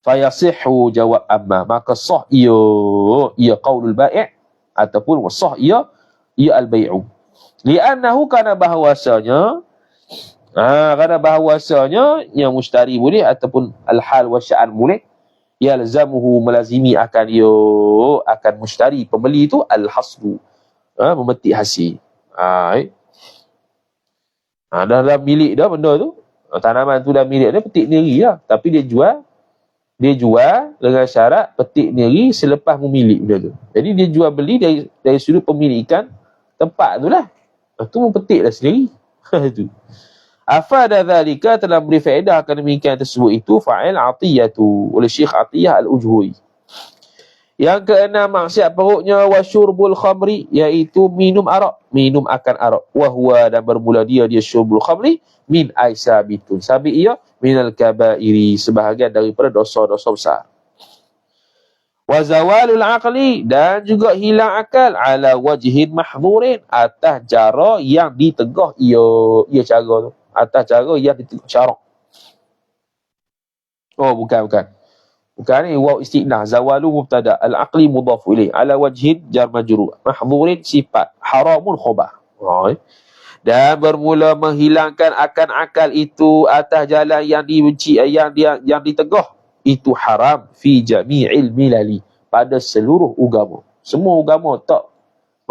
Fayasihhu jawab amma, maka sah ia qaulul bai' ataupun sah ia al-bai'u. Li'annahu kana bahawasanya yang mushtari boleh ataupun al-hal wa sya'an boleh, yalzamuhu melazimi akan mushtari pembeli itu al-hasbu, memetik hasil. Dah dalam milik dah benda tu, tanaman tu dah milik dia, petik sendiri lah. Tapi dia jual dengan syarat petik sendiri selepas memiliki benda tu. Jadi dia jual beli dari sudut pemilikan tempat tu lah. Tu mempetik dah sendiri. Itu. Afada dzalika, telah beri faedah akan demikian tersebut itu fa'il atiyatu oleh Syekh Atiyah Al-Ujhui. Yang keenam maksiat perutnya wasyurbul khamri, iaitu minum arak, minum akan arak. Wahwa, dan bermula dia syurbul khamri min aisabitun, sabit ia minal kabairi, sebahagian daripada dosa-dosa besar. Wa zawalul aqli, dan juga hilang akal, ala wajhin mahdhurin, atas cara yang ditegah ia cara tu, atas cara yang ditegah syarak. Bukan ni waw istinah. Zawalu mubtada, al-aqli mudhaf ilaih, ala wajhin jar majrur, mahdhurin sifat, haramun khabar. Dan bermula menghilangkan akan akal itu atas jalan yang dibenci, yang ditegah, itu haram fi jami'il milali, pada seluruh agama. Semua agama tak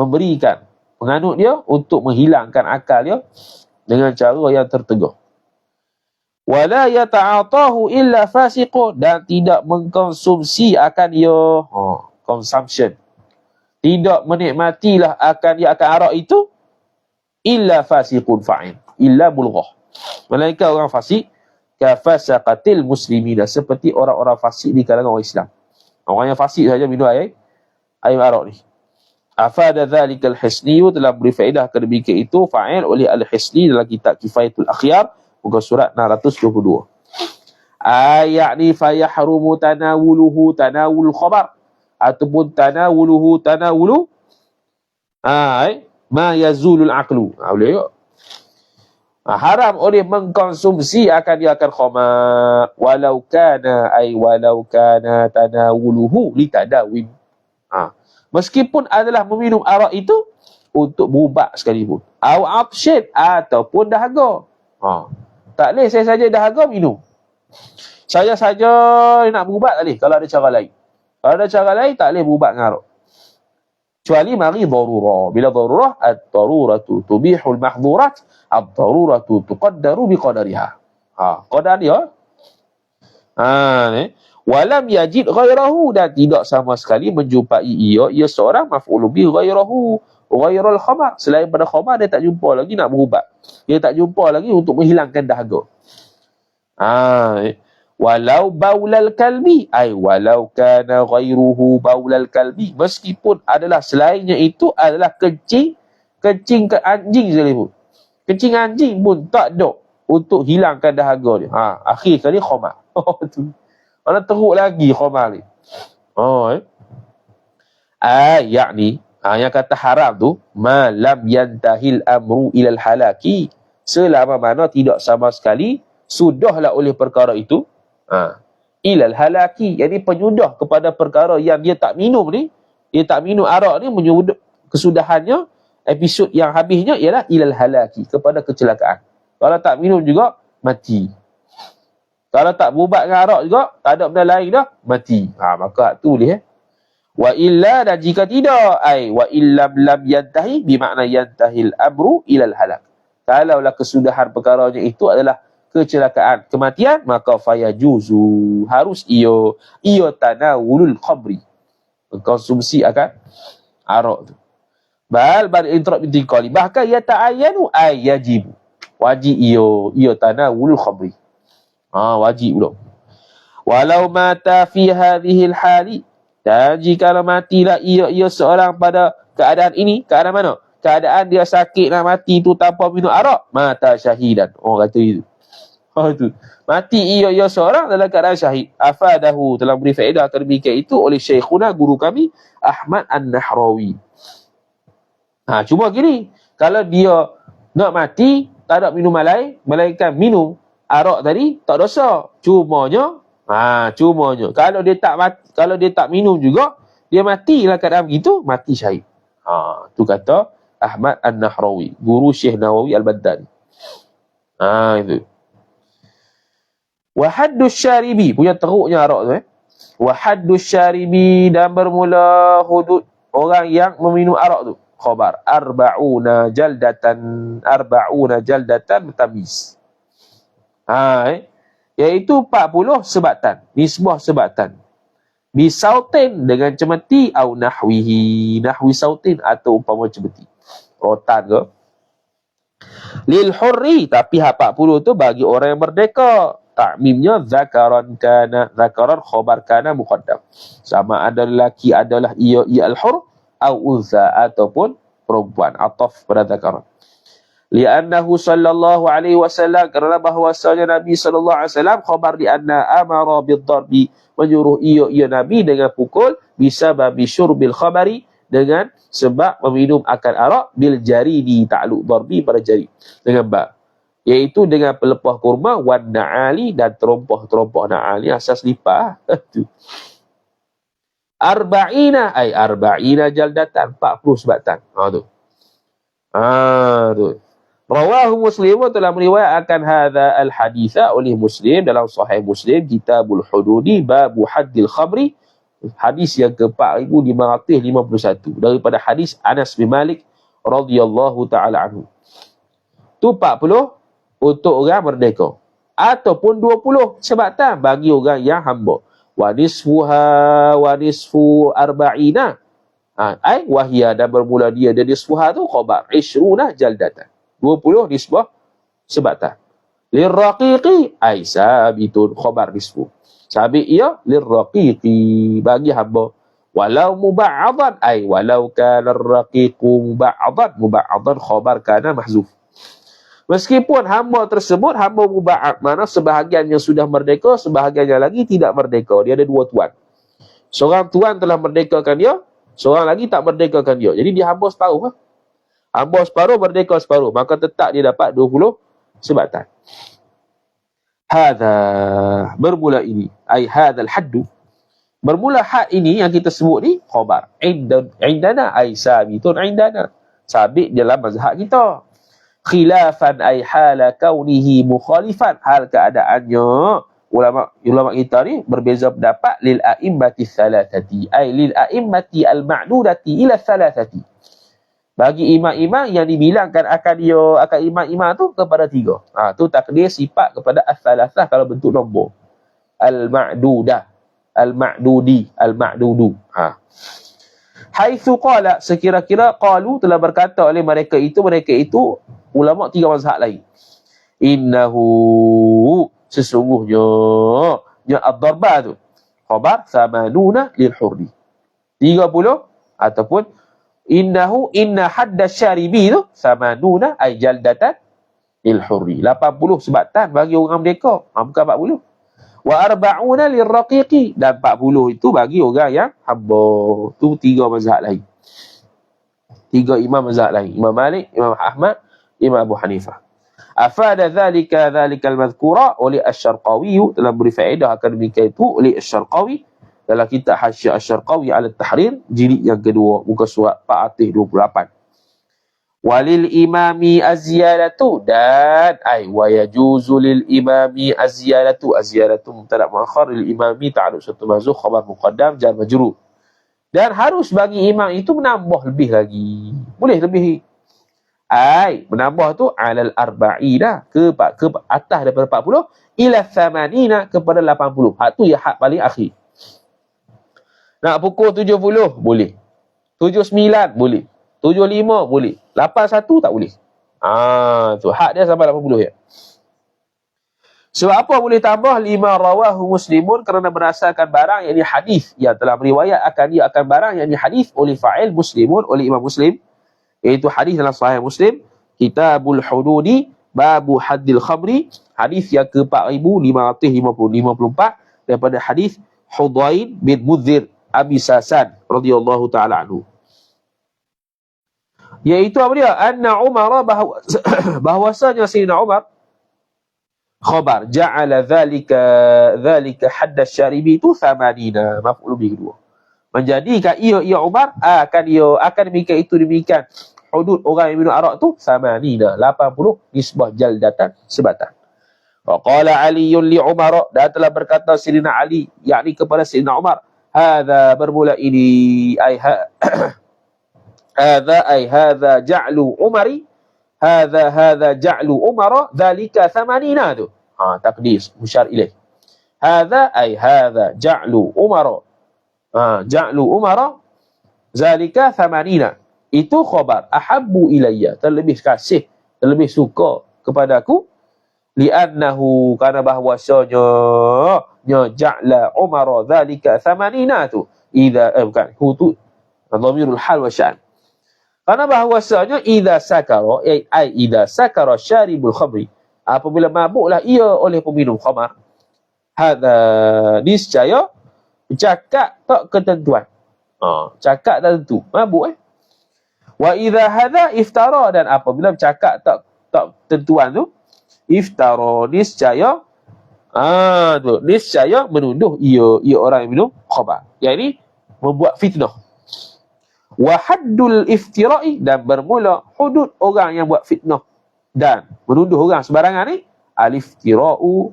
memberikan penganut dia untuk menghilangkan akal dia dengan cara yang tertegah. Wala yata'atahu illa fasiqun, dan tidak mengkonsumsi akan ia consumption, tidak menikmatilah akan arak itu illa fasiqun fa'in, illa bulghah, melainkan orang fasik, kafasaqatil muslimina, seperti orang-orang fasik di kalangan orang Islam. Orang yang fasik saja minum air arak ni. Afada dzalikal hisni, telah beri faedah kedemikian itu fa'il oleh al-Hisni dalam kitab Kifayatul Akhyar, muka surat 622. Yakni fayahrumu tanawuluhu tanawul khabar, ataupun tanawulu ma yazulul aqlu. Boleh juga. Haram oleh mengkonsumsi akan khamar, walau kana tanawuluhu litadawin. Meskipun adalah meminum arak itu untuk berubat sekalipun. Au absyid, ataupun dahaga. Tak boleh saya saja dahaga minum. Saya saja nak berubat tak boleh, kalau ada cara lain. Kalau ada cara lain tak boleh berubat dengan arak. Kecuali mari darurah. Bila darurah, ad-daruratu tubihul mahdhurat, ad-daruratu tuqaddaru biqadariha. Qadar dia. Ni. Walam yajid ghairahu, dan tidak sama sekali menjumpai ia seorang maf'ul bi ghairahu, ghairul khamar, selain pada khamar dia tak jumpa lagi nak berubat. Dia tak jumpa lagi untuk menghilangkan dahaga. Walau baulal kalbi, walau kana ghairuhu baulal kalbi, meskipun adalah selainnya itu adalah kencing ke anjing sekalipun. Kencing anjing pun tak ada untuk hilangkan dahaga dia. Akhir kali khamar. Tu. Mana teruk lagi khamar ni. Yakni yang kata haram tu malam yantahil amru ilal halaki, selama mana tidak sama sekali sudahlah oleh perkara itu ilal halaki, jadi penyudah kepada perkara yang dia tak minum ni, dia tak minum arak ni, menyudah kesudahannya, episod yang habisnya ialah ilal halaki, kepada kecelakaan. Kalau tak minum juga mati. Kalau tak berubat dengan arak juga, tak ada benda lain dah, mati. Maka tu boleh. Wa illa, dan jika tidak, wa illam lam yantahi, bermakna yantahil amru ilal halak. Kalaulah kesudahan perkaranya itu adalah kecelakaan, kematian, maka fayajuzu, harus ia tanawulul khamri, konsumsi akan arak tu. Bal intrab binti qali, bahkan ya ta'ayyanu yajibu, wajib ia tanawulul khamri. Wajib pula. Walau mata fi hadhihi hali, dan jika matilah ia seorang pada keadaan ini, keadaan mana? Keadaan dia sakit nak mati tu tanpa minum arak, mata syahidan. Orang kata itu. Tu. Mati ia seorang dalam keadaan syahid. Afadahu, telah beri faedah demikian itu oleh Syekhuna, guru kami Ahmad An-Nahrawi. Cuma gini, kalau dia nak mati tak ada minuman lain melainkan minum arak tadi, tak dosa. Cumanya kalau dia tak minum juga, dia mati dalam keadaan begitu, mati syahid. Tu kata Ahmad An-Nahrawi, guru Syekh Nawawi Al-Baddani. Itu. Wa haddus syaribi, punya teruknya arak tu. Wa haddus syaribi, dan bermula hudud orang yang meminum arak tu. Khabar arba'una jaldatan tamiz. Iaitu 40 sebatan, nisbah sebatan. Bisautin, dengan cemeti, au nahwi sautin, atau umpama cemeti. Rotan ke? Lil hurri, tapi 40 tu bagi orang yang merdeka. Ta'mimnya zakaran khabar kana muqaddam. Sama ada lelaki adalah ia al-hur, au unsa, ataupun perempuan, ataf pada zakaran. Li'annahu sallallahu alaihi wasallam, kerana bahwasanya Nabi sallallahu alaihi wasallam khabar li'anna amara bid-darbi, menyuruh ia Nabi dengan pukul, bisa babi syurbil khabari, dengan sebab meminum akan arak, bil jaridi, ta'luq darbi pada jari dengan ba, iaitu dengan pelepah kurma, wan na'ali, dan terompah na'ali, asas lipah. Arba'ina jaldatan, 40 sebatan. Tu. Rawahu Muslim, telah meriwayatkan hadza al-haditha oleh Muslim dalam Sahih Muslim, Kitabul Hududi, babu haddil khamri, hadis yang ke-4551, daripada hadis Anas bin Malik radhiyallahu taala anhu. Tu 40 untuk orang merdeka, ataupun 20 sebatan bagi orang yang hamba. Wa nisfu arba'ina, wahia, dan bermula dia dari nisfuha tu khabar 20 jaldatan, 20 nisbah sebatan. Lirraqiqi sabitun, khabar nisfu, sabit ia lirraqiqi, bagi hamba. Walau muba'adan, walau kana ar-raqiqu muba'adan khabar kana mahzuf. Meskipun hamba tersebut hamba muba'ad, mana sebahagian yang sudah merdeka, sebahagian yang lagi tidak merdeka. Dia ada dua tuan. Seorang tuan telah merdekakan dia, seorang lagi tak merdekakan dia. Jadi dia hamba separuh. Hamba separuh, merdeka separuh. Maka tetap dia dapat 20 sebatan. Hadha, bermula ini. Hadhal haddu. Bermula had ini yang kita sebut ni, khabar. Indana, sabitun indana. Sabit dalam mazhab kita. Khilafan hala kaunihi mukhalifan, hal keadaannya ulama kita ni berbeza pendapat, lil a'immati thalathati, lil a'immati al-ma'dudati ila thalathati, bagi imam-imam yang dibilangkan akan imam-imam tu kepada 3. Tu takdir sifat kepada as-thalathah kalau bentuk nombor. Al-ma'dudah, al-ma'dudi, al-ma'dudu. Haitsu qala, sekira-kira qalu, telah berkata oleh mereka itu ulama 3 mazhab lain. Innahu, sesungguhnya ad-darba tu khabar samanuna lil hurri, 30, ataupun inna hadda syaribi tu samanuna jaldatan lil hurri. 80 sebatan bagi orang merdeka. Bukan 40. Wa arba'una lirraqiqi. Dan 40 itu bagi orang yang hamba. Tu 3 mazhab lain. 3 imam mazhab lain. Imam Malik, Imam Ahmad, Imam Abu Hanifah. Afada dhalika al-madhkura oleh Asy-Syarqawi, telah beri faedah akan demikian itu oleh Asy-Syarqawi dalam kitab Hasyiah Asy-Syarqawi ala Tahrir jilid yang kedua muka surat 428. Walil imami az-ziyadatu, dan wa yajuzu lil imami az-ziyadatu. Az-ziyadatu mubtada muakhar, lil imami ta'alluq satu mazhuf khabar muqaddam jar majrur. Dan harus bagi imam itu menambah lebih lagi. Boleh lebih. Menambah tu alal arba'ina ke atas daripada 40 ila thamanina kepada 80. Hak tu ya hak paling akhir. Nak pukul 70 boleh. 79 boleh. 75 boleh. 81 tak boleh. Tu hak dia sampai 80 ya. Sebab apa boleh tambah? Lima rawahu muslimun, kerana berdasarkan barang yakni hadis yang telah meriwayat akan barang yakni hadis oleh fa'il muslimun, oleh Imam Muslim, iaitu hadis dalam Sahih Muslim, Kitabul Hududi, Babu Haddil Khamri, hadis yang ke-4554 daripada hadis Hudain bin Mudhir Abi Sasan radhiyallahu taala anhu. Iaitu apa dia? Anna Umar bahwasanya Sayyidina Umar khabar ja'ala dhalika hadda syaribi itu 80 maf'ul bihi kedua. Menjadikan ia Umar akan demikian itu demikian hudud orang yang minum arak tu 80 nisbah jaldatan sebatan. Wa qala Ali li Umar, dan telah berkata Sayyidina Ali yakni kepada Sayyidina Umar, hadza bermula ini hadza ja'lu Umari, hadza ja'lu Umar dhalika 80 tu. Taqdis musyar ilaih. Hadza ja'lu Umar. Ja'lu Umar zalika 80. Itu khabar ahabbu ilayya, terlebih kasih, terlebih suka kepadaku, li'annahu, karena bahwasanya ja'la Umar zalika 80 tu bukan hu tu dhamirul hal wa sya'n, karena bahwasanya idza sakara syaribul khamri, apabila mabuklah ia oleh peminum khamar, hadza niscaya cakap tak ketentuan. Cakap tak tentu, mabuk Wa idza hadza iftara, dan apabila bercakap tak tentuan tu, iftara niscaya niscaya menuduh ia orang yang minum khamar, yakni membuat fitnah. Wa haddul iftira'i, dan bermula hudud orang yang buat fitnah dan menuduh orang sembarangan ni, al-iftira'u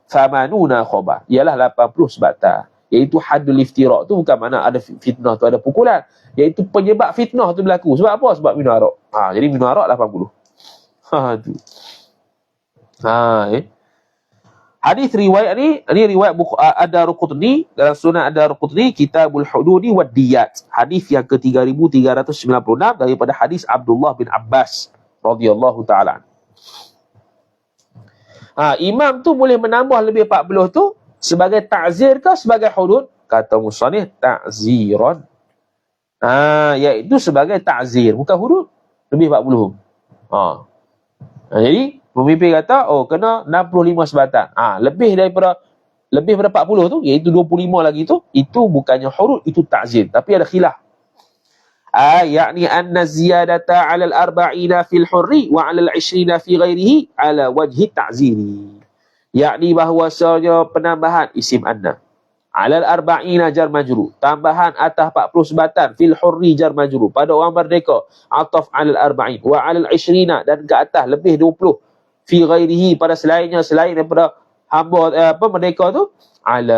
thamanuna khabar, ialah 80 sebatan. Iaitu haddul iftira' tu bukan makna ada fitnah tu ada pukulan, iaitu penyebab fitnah tu berlaku. Sebab apa? Sebab minum arak. Jadi minum arak 80. Tu. Hadis riwayat ni riwayat Ad-Darqutni, dalam Sunan Ad-Darqutni Kitabul Hududi wad Diyat, hadis yang ke-3396 daripada hadis Abdullah bin Abbas radhiyallahu taala. Imam tu boleh menambah lebih 40 tu sebagai ta'zir ke sebagai hudud? Kata musannif ta'ziran. Iaitu sebagai ta'zir, bukan hudud. Lebih 40. Jadi pemimpin kata kena 65 sebatan. Lebih daripada 40 tu, iaitu 25 lagi tu, itu bukannya hudud, itu ta'zir. Tapi ada khilaf. Yakni anna ziyadata 'ala al-arba'ina fil hurri wa 'ala al-'ishrina fi ghairihi 'ala wajhi ta'ziri. Yakni bahwasanya penambahan isim anna 'ala al-arba'ina jar majrur, tambahan atas 40 sebatan, fil hurri jar majrur, pada orang merdeka, ataf 'ala al-arba'in, wa 'ala al-'ishrina, dan ke atas lebih 20, fi ghairihi, pada selainnya, selain daripada hamba merdeka tu, 'ala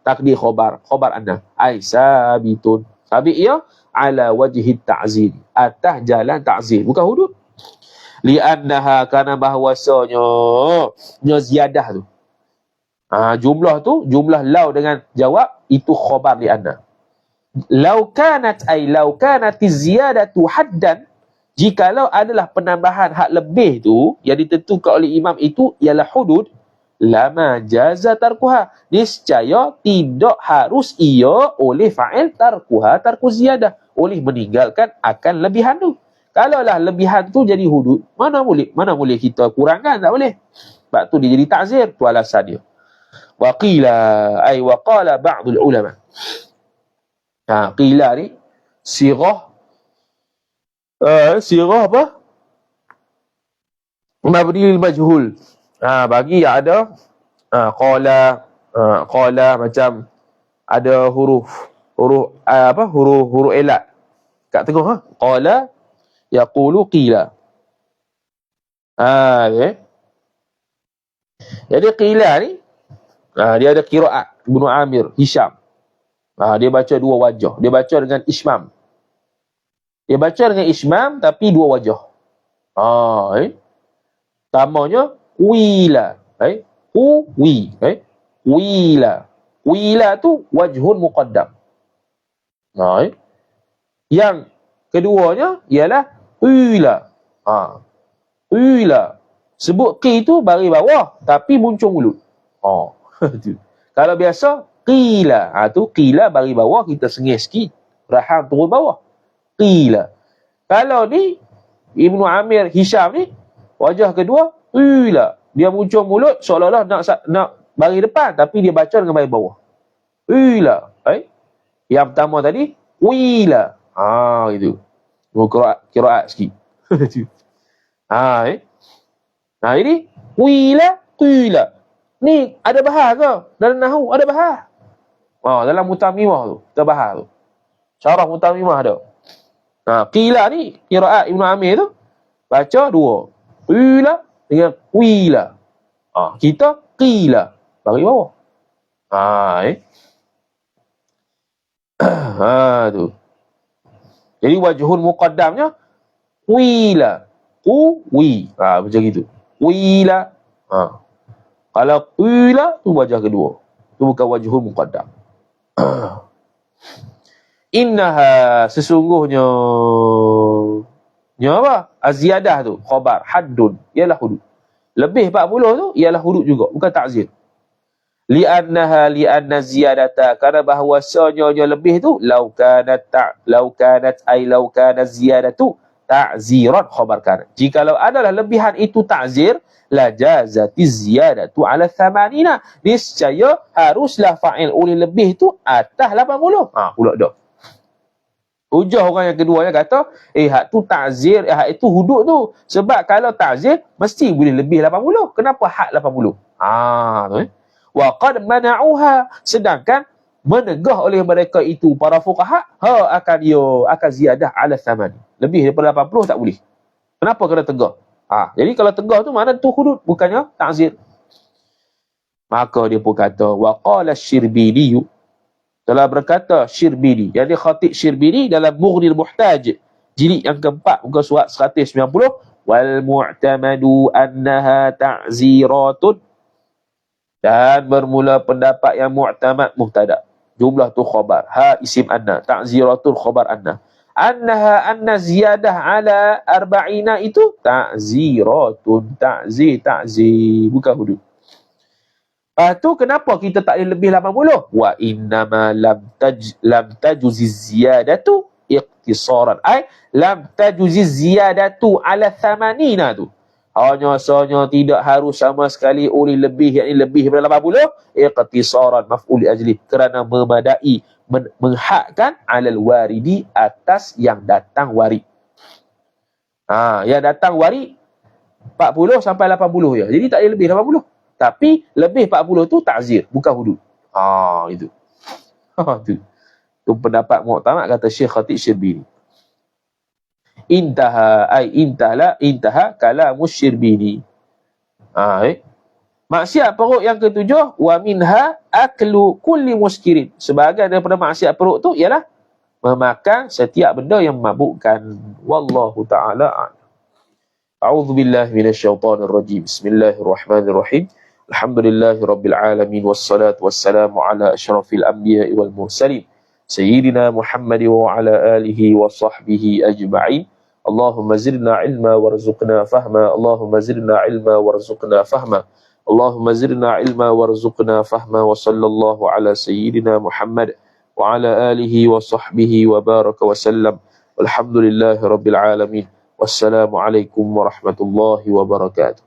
takdir khabar anna sabitun, sabit ia 'ala wajhi ta'zir, atas jalan ta'zir, bukan hudud. Li'annaha, kana bahwasanya ziyadah tu, jumlah lau dengan jawab itu khabar li'anna. Lau kanat ziyadatu haddan, jikalau adalah penambahan hak lebih tu yang ditentukan oleh imam itu ialah hudud, lama jaza tarkuha, niscaya tidak harus ia oleh fa'il tarkuha, tarku ziyadah, oleh meninggalkan akan lebihan tu. Kalaulah lebihan tu jadi hudud, mana boleh kita kurangkan, tak boleh. Sebab tu dia jadi ta'zir, tu alasan dia. Wa qila ay wa qala ba'dul ulama. Qila ni sirah apa? Mabni lil majhul. Bagi yang ada qala macam ada huruf elat kat tengah. Qala yaqulu qila. Okay. Jadi qila ni dia ada qiraat Ibnu Amir, Hisham. Dia baca dua wajah. Dia baca dengan ismam. Dia baca dengan ismam tapi dua wajah. Tamanya wila. Wila. Wila tu wajhun muqaddam. Yang keduanya ialah wila. Wila. Sebut qi tu baris bawah tapi muncung mulut. Kalau biasa qila, tu qila baris bawah, kita sengih sikit, rahang turun bawah. Qila. Kalau ni Ibnu Amir, Hisham ni wajah kedua wila. Dia muncung mulut seolah-olah nak baris depan tapi dia baca dengan baris bawah. Wila. Yang pertama tadi wila. Itu. Qiraat sikit. Ini wila qila. Ni ada bahas ke? Dalam nahwu ada bahas. Dalam mutamimah tu, kita bahas tu. Syarah mutamimah ada. Qila ni qiraat Ibnu Amir tu baca dua. Wila dengan wila. Kita qila bagi bawah. Tu. Jadi wajhul muqaddamnya wila. Macam gitu. Wila. Kalau wila tu wajah kedua. Tu bukan wajhul muqaddam. Innaha sesungguhnya apa? Aziyadah tu khabar haddun ialah hudud. Lebih 40 tu ialah hudud juga, bukan ta'zir. Li'anna ziyadata, karena bahawasanya lebih tu law kanat ziyadatu ta'ziran khabar kana. Jikalau adalah lebihan itu ta'zir, la jazati ziyadatu ala 80. Niscaya haruslah fa'il oleh lebih tu atas 80. Pula dah. Hujah orang yang kedua yang kata, hak tu ta'zir, hak itu hudud tu. Sebab kalau ta'zir, mesti boleh lebih 80. Kenapa hak 80? Wa qad mana'uha. Sedangkan, menegah oleh mereka itu, para fuqaha, akan ziyadah ala thamani. Lebih daripada 80 tak boleh. Kenapa kena tegah? Jadi kalau tegah tu, mana tu hudud, bukannya ta'zir. Maka dia pun kata, wa qala Syirbini, telah berkata Syirbini, yang dia khatib Syirbini dalam Mughnil Muhtaj, jilid yang keempat, muka surat 190, wal mu'tamadu annaha ta'ziratun, dan bermula pendapat yang mu'tamad mubtada, jumlah tu khabar, isim anna, ta'ziratun khabar anna ziyadah ala arba'ina itu ta'ziratun, ta'zir, bukan hudud. Lepas tu kenapa kita tak boleh lebih 80? Wa innama lam tajuzi ziyadatu iqtisaran. Lam tajuzi ziyadatu ala 80 tu. Hanya tidak harus sama sekali oleh lebih, yakni lebih daripada 80, iqtisaran maf'ul ajli, kerana memadai, menghakkan alal waridi, atas yang datang warid. Yang datang warid 40 sampai 80 je. Jadi tak boleh lebih 80. Tapi lebih 40 tu ta'zir, bukan hudud. Itu. Tu pendapat mu'tamad kata Syekh Khatib Syirbini. Intaha kalamus Syirbini. Maksiat perut yang ketujuh, wa minha aklu kulli muskirin. Sebahagian daripada maksiat perut tu ialah memakan setiap benda yang memabukkan. Wallahu ta'ala a'lam. A'udzu billahi minasyaitonir rajim. Bismillahirrahmanirrahim. Alhamdulillahi rabbil alamin, wassalatu wassalamu ala asyrafil anbiya'i wal mursalin sayyidina Muhammad wa ala alihi wa sahbihi ajma'in. Allahumma zidna ilma warzuqna fahma. Allahumma zidna ilma warzuqna fahma. Allahumma zidna ilma warzuqna fahma. Wa sallallahu ala sayyidina Muhammad wa ala alihi wa sahbihi wa baraka wa sallam. Walhamdulillahi rabbil alamin. Wassalamualaikum warahmatullahi wabarakatuh.